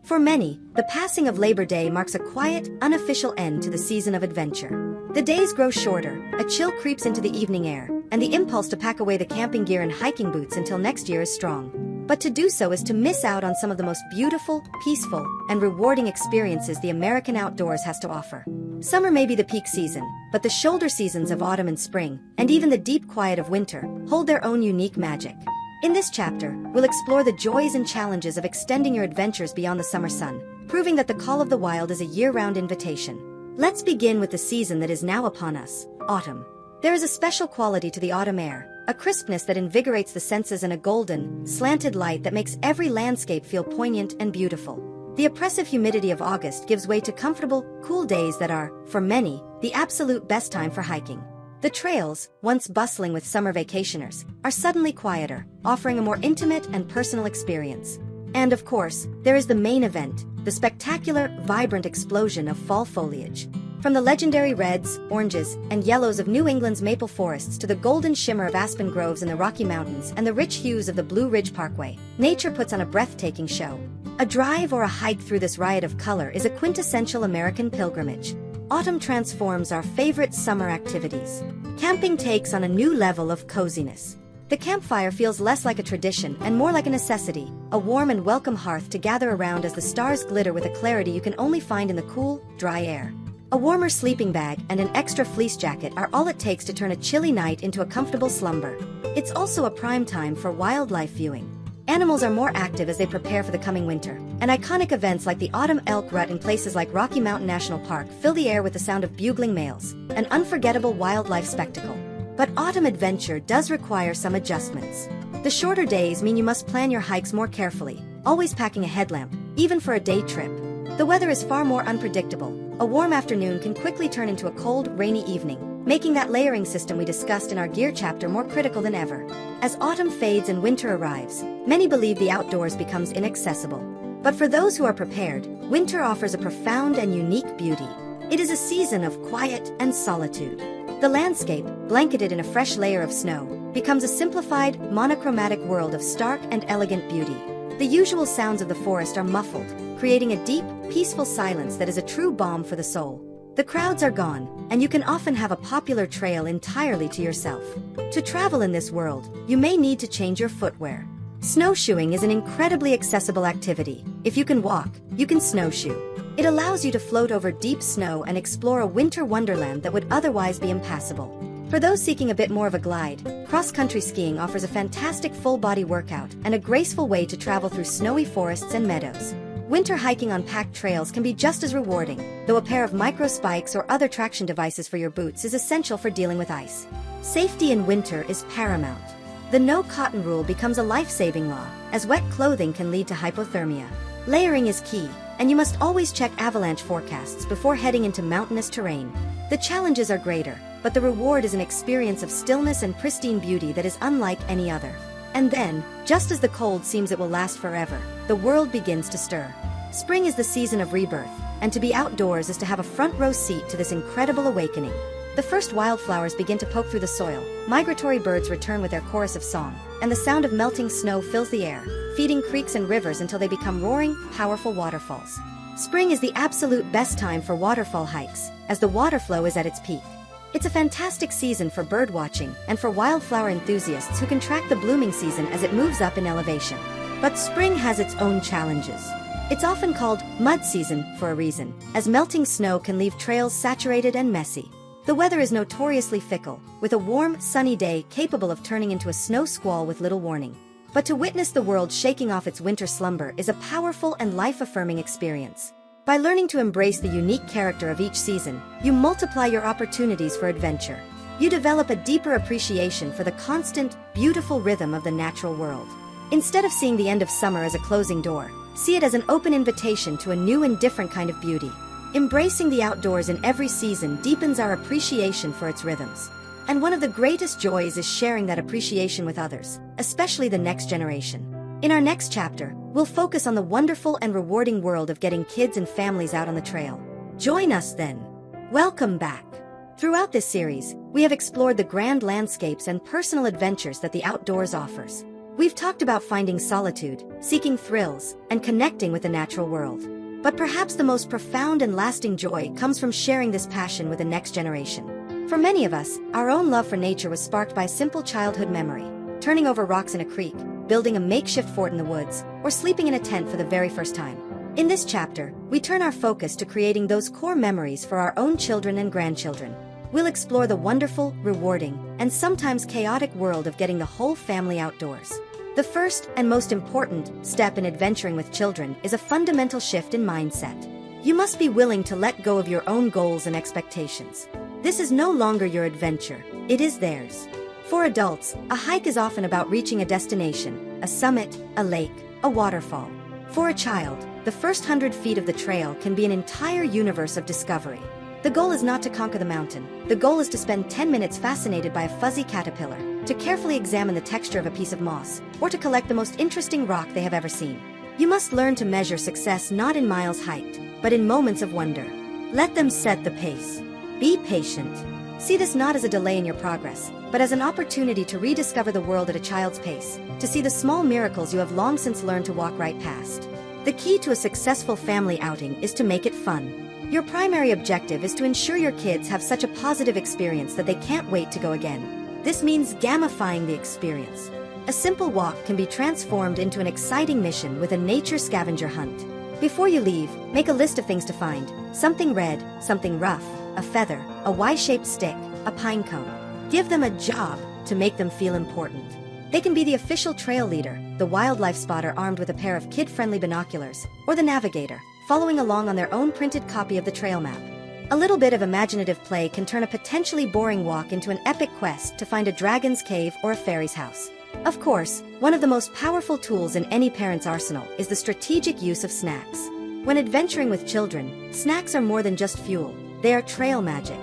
For many, the passing of Labor Day marks a quiet, unofficial end to the season of adventure. The days grow shorter, a chill creeps into the evening air, and the impulse to pack away the camping gear and hiking boots until next year is strong. But to do so is to miss out on some of the most beautiful, peaceful, and rewarding experiences the American outdoors has to offer. Summer may be the peak season, but the shoulder seasons of autumn and spring, and even the deep quiet of winter, hold their own unique magic. In this chapter, we'll explore the joys and challenges of extending your adventures beyond the summer sun, proving that the call of the wild is a year-round invitation. Let's begin with the season that is now upon us, autumn. There is a special quality to the autumn air, a crispness that invigorates the senses and a golden, slanted light that makes every landscape feel poignant and beautiful. The oppressive humidity of August gives way to comfortable, cool days that are, for many, the absolute best time for hiking. The trails, once bustling with summer vacationers, are suddenly quieter, offering a more intimate and personal experience. And of course, there is the main event, the spectacular, vibrant explosion of fall foliage. From the legendary reds, oranges, and yellows of New England's maple forests to the golden shimmer of aspen groves in the Rocky Mountains and the rich hues of the Blue Ridge Parkway, nature puts on a breathtaking show. A drive or a hike through this riot of color is a quintessential American pilgrimage. Autumn transforms our favorite summer activities. Camping takes on a new level of coziness. The campfire feels less like a tradition and more like a necessity, a warm and welcome hearth to gather around as the stars glitter with a clarity you can only find in the cool, dry air. A warmer sleeping bag and an extra fleece jacket are all it takes to turn a chilly night into a comfortable slumber. It's also a prime time for wildlife viewing. Animals are more active as they prepare for the coming winter, and iconic events like the autumn elk rut in places like Rocky Mountain National Park fill the air with the sound of bugling males, an unforgettable wildlife spectacle. But autumn adventure does require some adjustments. The shorter days mean you must plan your hikes more carefully, always packing a headlamp, even for a day trip. The weather is far more unpredictable. A warm afternoon can quickly turn into a cold, rainy evening, making that layering system we discussed in our gear chapter more critical than ever. As autumn fades and winter arrives, many believe the outdoors becomes inaccessible. But for those who are prepared, winter offers a profound and unique beauty. It is a season of quiet and solitude. The landscape, blanketed in a fresh layer of snow, becomes a simplified, monochromatic world of stark and elegant beauty. The usual sounds of the forest are muffled, creating a deep, peaceful silence that is a true balm for the soul. The crowds are gone, and you can often have a popular trail entirely to yourself. To travel in this world, you may need to change your footwear. Snowshoeing is an incredibly accessible activity. If you can walk, you can snowshoe. It allows you to float over deep snow and explore a winter wonderland that would otherwise be impassable. For those seeking a bit more of a glide, cross-country skiing offers a fantastic full-body workout and a graceful way to travel through snowy forests and meadows. Winter hiking on packed trails can be just as rewarding, though a pair of micro spikes or other traction devices for your boots is essential for dealing with ice. Safety in winter is paramount. The no-cotton rule becomes a life-saving law, as wet clothing can lead to hypothermia. Layering is key, and you must always check avalanche forecasts before heading into mountainous terrain. The challenges are greater, but the reward is an experience of stillness and pristine beauty that is unlike any other. And then, just as the cold seems it will last forever, the world begins to stir. Spring is the season of rebirth, and to be outdoors is to have a front-row seat to this incredible awakening. The first wildflowers begin to poke through the soil, migratory birds return with their chorus of song, and the sound of melting snow fills the air, feeding creeks and rivers until they become roaring, powerful waterfalls. Spring is the absolute best time for waterfall hikes, as the water flow is at its peak. It's a fantastic season for bird watching and for wildflower enthusiasts who can track the blooming season as it moves up in elevation. But spring has its own challenges. It's often called mud season for a reason, as melting snow can leave trails saturated and messy. The weather is notoriously fickle, with a warm, sunny day capable of turning into a snow squall with little warning. But to witness the world shaking off its winter slumber is a powerful and life-affirming experience. By learning to embrace the unique character of each season, you multiply your opportunities for adventure. You develop a deeper appreciation for the constant, beautiful rhythm of the natural world. Instead of seeing the end of summer as a closing door, see it as an open invitation to a new and different kind of beauty. Embracing the outdoors in every season deepens our appreciation for its rhythms. And one of the greatest joys is sharing that appreciation with others, especially the next generation. In our next chapter, we'll focus on the wonderful and rewarding world of getting kids and families out on the trail. Join us then. Welcome back. Throughout this series, we have explored the grand landscapes and personal adventures that the outdoors offers. We've talked about finding solitude, seeking thrills, and connecting with the natural world. But perhaps the most profound and lasting joy comes from sharing this passion with the next generation. For many of us, our own love for nature was sparked by a simple childhood memory, turning over rocks in a creek, building a makeshift fort in the woods, or sleeping in a tent for the very first time. In this chapter, we turn our focus to creating those core memories for our own children and grandchildren. We'll explore the wonderful, rewarding, and sometimes chaotic world of getting the whole family outdoors. The first and most important step in adventuring with children is a fundamental shift in mindset. You must be willing to let go of your own goals and expectations. This is no longer your adventure, it is theirs. For adults, a hike is often about reaching a destination, a summit, a lake, a waterfall. For a child, the first 100 feet of the trail can be an entire universe of discovery. The goal is not to conquer the mountain. The goal is to spend 10 minutes fascinated by a fuzzy caterpillar, to carefully examine the texture of a piece of moss, or to collect the most interesting rock they have ever seen. You must learn to measure success not in miles hiked, but in moments of wonder. Let them set the pace. Be patient. See this not as a delay in your progress, but as an opportunity to rediscover the world at a child's pace, to see the small miracles you have long since learned to walk right past. The key to a successful family outing is to make it fun. Your primary objective is to ensure your kids have such a positive experience that they can't wait to go again. This means gamifying the experience. A simple walk can be transformed into an exciting mission with a nature scavenger hunt. Before you leave, make a list of things to find: something red, something rough, a feather, a Y-shaped stick, a pine cone. Give them a job to make them feel important. They can be the official trail leader, the wildlife spotter armed with a pair of kid-friendly binoculars, or the navigator, following along on their own printed copy of the trail map. A little bit of imaginative play can turn a potentially boring walk into an epic quest to find a dragon's cave or a fairy's house. Of course, one of the most powerful tools in any parent's arsenal is the strategic use of snacks. When adventuring with children, snacks are more than just fuel. They are trail magic.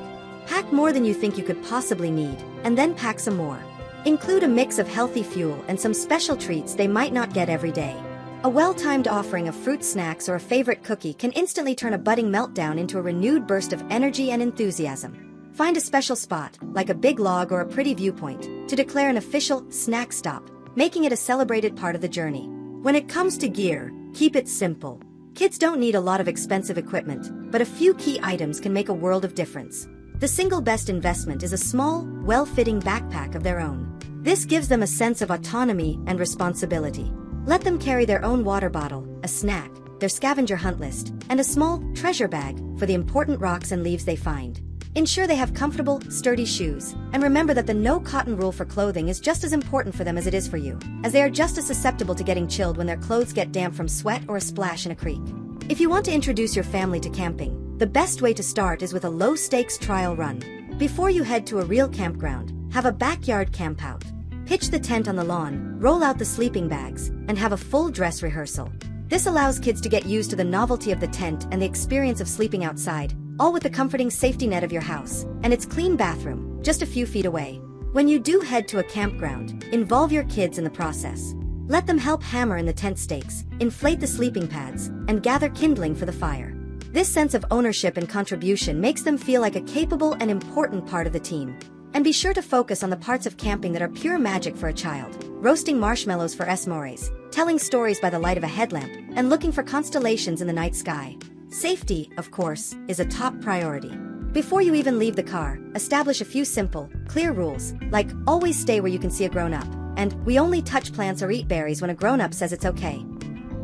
Pack more than you think you could possibly need, and then pack some more. Include a mix of healthy fuel and some special treats they might not get every day. A well-timed offering of fruit snacks or a favorite cookie can instantly turn a budding meltdown into a renewed burst of energy and enthusiasm. Find a special spot, like a big log or a pretty viewpoint, to declare an official snack stop, making it a celebrated part of the journey. When it comes to gear, keep it simple. Kids don't need a lot of expensive equipment, but a few key items can make a world of difference. The single best investment is a small, well-fitting backpack of their own. This gives them a sense of autonomy and responsibility. Let them carry their own water bottle, a snack, their scavenger hunt list, and a small treasure bag for the important rocks and leaves they find. Ensure they have comfortable, sturdy shoes, and remember that the no-cotton rule for clothing is just as important for them as it is for you, as they are just as susceptible to getting chilled when their clothes get damp from sweat or a splash in a creek. If you want to introduce your family to camping, the best way to start is with a low-stakes trial run. Before you head to a real campground, have a backyard campout. Pitch the tent on the lawn, roll out the sleeping bags, and have a full dress rehearsal. This allows kids to get used to the novelty of the tent and the experience of sleeping outside, all with the comforting safety net of your house, and its clean bathroom, just a few feet away. When you do head to a campground, involve your kids in the process. Let them help hammer in the tent stakes, inflate the sleeping pads, and gather kindling for the fire. This sense of ownership and contribution makes them feel like a capable and important part of the team. And be sure to focus on the parts of camping that are pure magic for a child: roasting marshmallows for s'mores, telling stories by the light of a headlamp, and looking for constellations in the night sky. Safety, of course, is a top priority. Before you even leave the car, establish a few simple, clear rules, like always stay where you can see a grown-up, and "we only touch plants or eat berries when a grown-up says it's okay."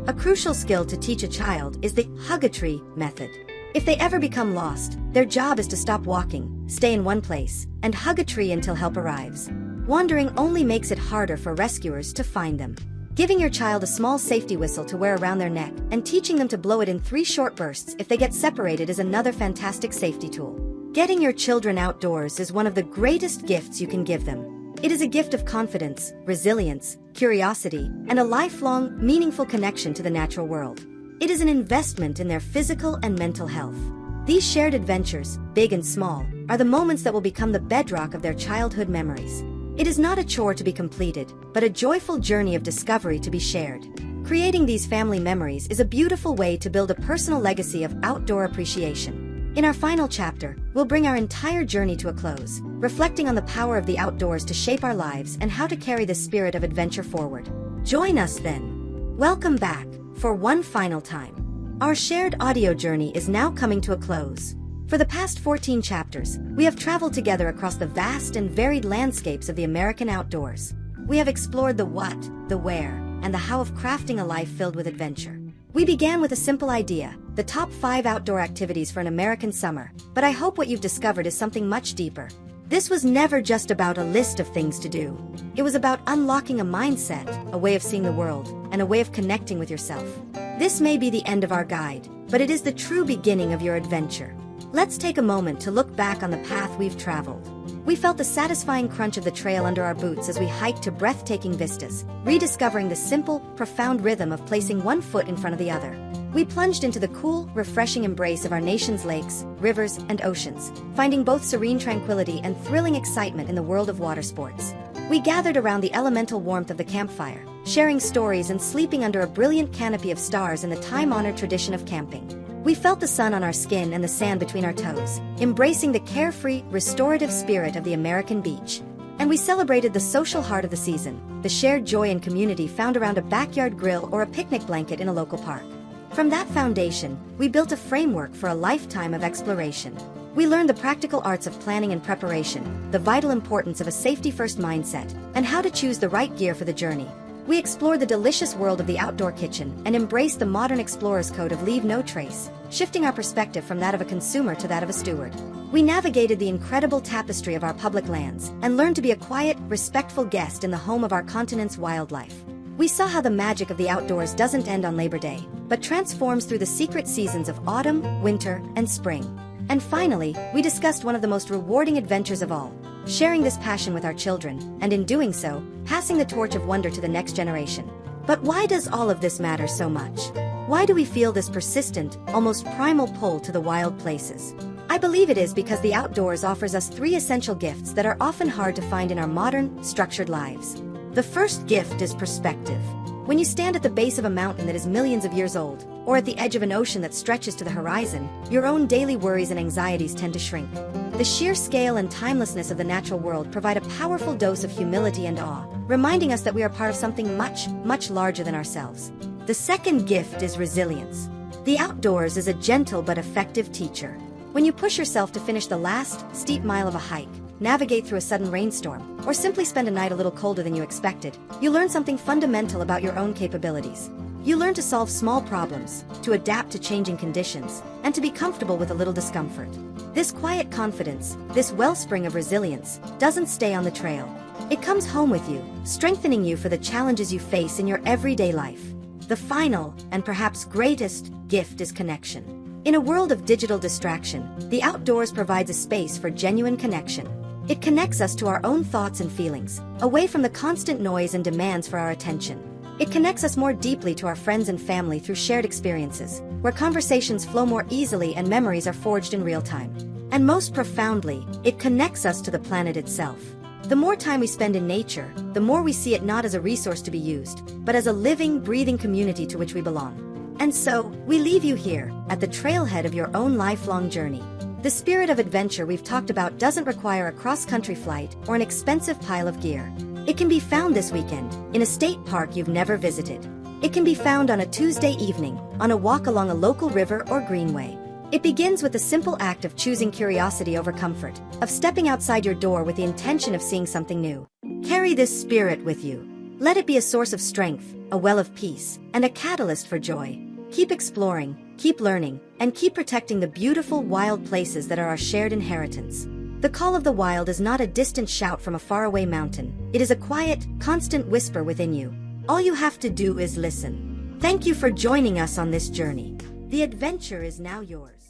A crucial skill to teach a child is the hug-a-tree method. If they ever become lost, their job is to stop walking, stay in one place, and hug a tree until help arrives. Wandering only makes it harder for rescuers to find them. Giving your child a small safety whistle to wear around their neck and teaching them to blow it in 3 short bursts if they get separated is another fantastic safety tool. Getting your children outdoors is one of the greatest gifts you can give them. It is a gift of confidence, resilience, curiosity, and a lifelong, meaningful connection to the natural world. It is an investment in their physical and mental health. These shared adventures, big and small, are the moments that will become the bedrock of their childhood memories. It is not a chore to be completed, but a joyful journey of discovery to be shared. Creating these family memories is a beautiful way to build a personal legacy of outdoor appreciation. In our final chapter, we'll bring our entire journey to a close, reflecting on the power of the outdoors to shape our lives and how to carry the spirit of adventure forward. Join us then. Welcome back, for one final time. Our shared audio journey is now coming to a close. For the past 14 chapters, we have traveled together across the vast and varied landscapes of the American outdoors. We have explored the what, the where, and the how of crafting a life filled with adventure. We began with a simple idea, the top 5 outdoor activities for an American summer, but I hope what you've discovered is something much deeper. This was never just about a list of things to do. It was about unlocking a mindset, a way of seeing the world, and a way of connecting with yourself. This may be the end of our guide, but it is the true beginning of your adventure. Let's take a moment to look back on the path we've traveled. We felt the satisfying crunch of the trail under our boots as we hiked to breathtaking vistas, rediscovering the simple, profound rhythm of placing one foot in front of the other. We plunged into the cool, refreshing embrace of our nation's lakes, rivers, and oceans, finding both serene tranquility and thrilling excitement in the world of water sports. We gathered around the elemental warmth of the campfire, sharing stories and sleeping under a brilliant canopy of stars in the time-honored tradition of camping. We felt the sun on our skin and the sand between our toes, embracing the carefree, restorative spirit of the American beach. And we celebrated the social heart of the season, the shared joy and community found around a backyard grill or a picnic blanket in a local park. From that foundation, we built a framework for a lifetime of exploration. We learned the practical arts of planning and preparation, the vital importance of a safety-first mindset, and how to choose the right gear for the journey. We explored the delicious world of the outdoor kitchen and embraced the modern explorer's code of leave no trace, shifting our perspective from that of a consumer to that of a steward. We navigated the incredible tapestry of our public lands and learned to be a quiet, respectful guest in the home of our continent's wildlife. We saw how the magic of the outdoors doesn't end on Labor Day, but transforms through the secret seasons of autumn, winter, and spring. And finally, we discussed one of the most rewarding adventures of all, sharing this passion with our children, and in doing so, passing the torch of wonder to the next generation. But why does all of this matter so much? Why do we feel this persistent, almost primal pull to the wild places? I believe it is because the outdoors offers us 3 essential gifts that are often hard to find in our modern, structured lives. The first gift is perspective. When you stand at the base of a mountain that is millions of years old, or at the edge of an ocean that stretches to the horizon, your own daily worries and anxieties tend to shrink. The sheer scale and timelessness of the natural world provide a powerful dose of humility and awe, reminding us that we are part of something much, much larger than ourselves. The second gift is resilience. The outdoors is a gentle but effective teacher. When you push yourself to finish the last, steep mile of a hike, navigate through a sudden rainstorm, or simply spend a night a little colder than you expected, you learn something fundamental about your own capabilities. You learn to solve small problems, to adapt to changing conditions, and to be comfortable with a little discomfort. This quiet confidence, this wellspring of resilience, doesn't stay on the trail. It comes home with you, strengthening you for the challenges you face in your everyday life. The final, and perhaps greatest, gift is connection. In a world of digital distraction, the outdoors provides a space for genuine connection. It connects us to our own thoughts and feelings, away from the constant noise and demands for our attention. It connects us more deeply to our friends and family through shared experiences, where conversations flow more easily and memories are forged in real time. And most profoundly, it connects us to the planet itself. The more time we spend in nature, the more we see it not as a resource to be used, but as a living, breathing community to which we belong. And so, we leave you here, at the trailhead of your own lifelong journey. The spirit of adventure we've talked about doesn't require a cross-country flight or an expensive pile of gear. It can be found this weekend, in a state park you've never visited. It can be found on a Tuesday evening, on a walk along a local river or greenway. It begins with the simple act of choosing curiosity over comfort, of stepping outside your door with the intention of seeing something new. Carry this spirit with you. Let it be a source of strength, a well of peace, and a catalyst for joy. Keep exploring, keep learning, and keep protecting the beautiful wild places that are our shared inheritance. The call of the wild is not a distant shout from a faraway mountain. It is a quiet, constant whisper within you. All you have to do is listen. Thank you for joining us on this journey. The adventure is now yours.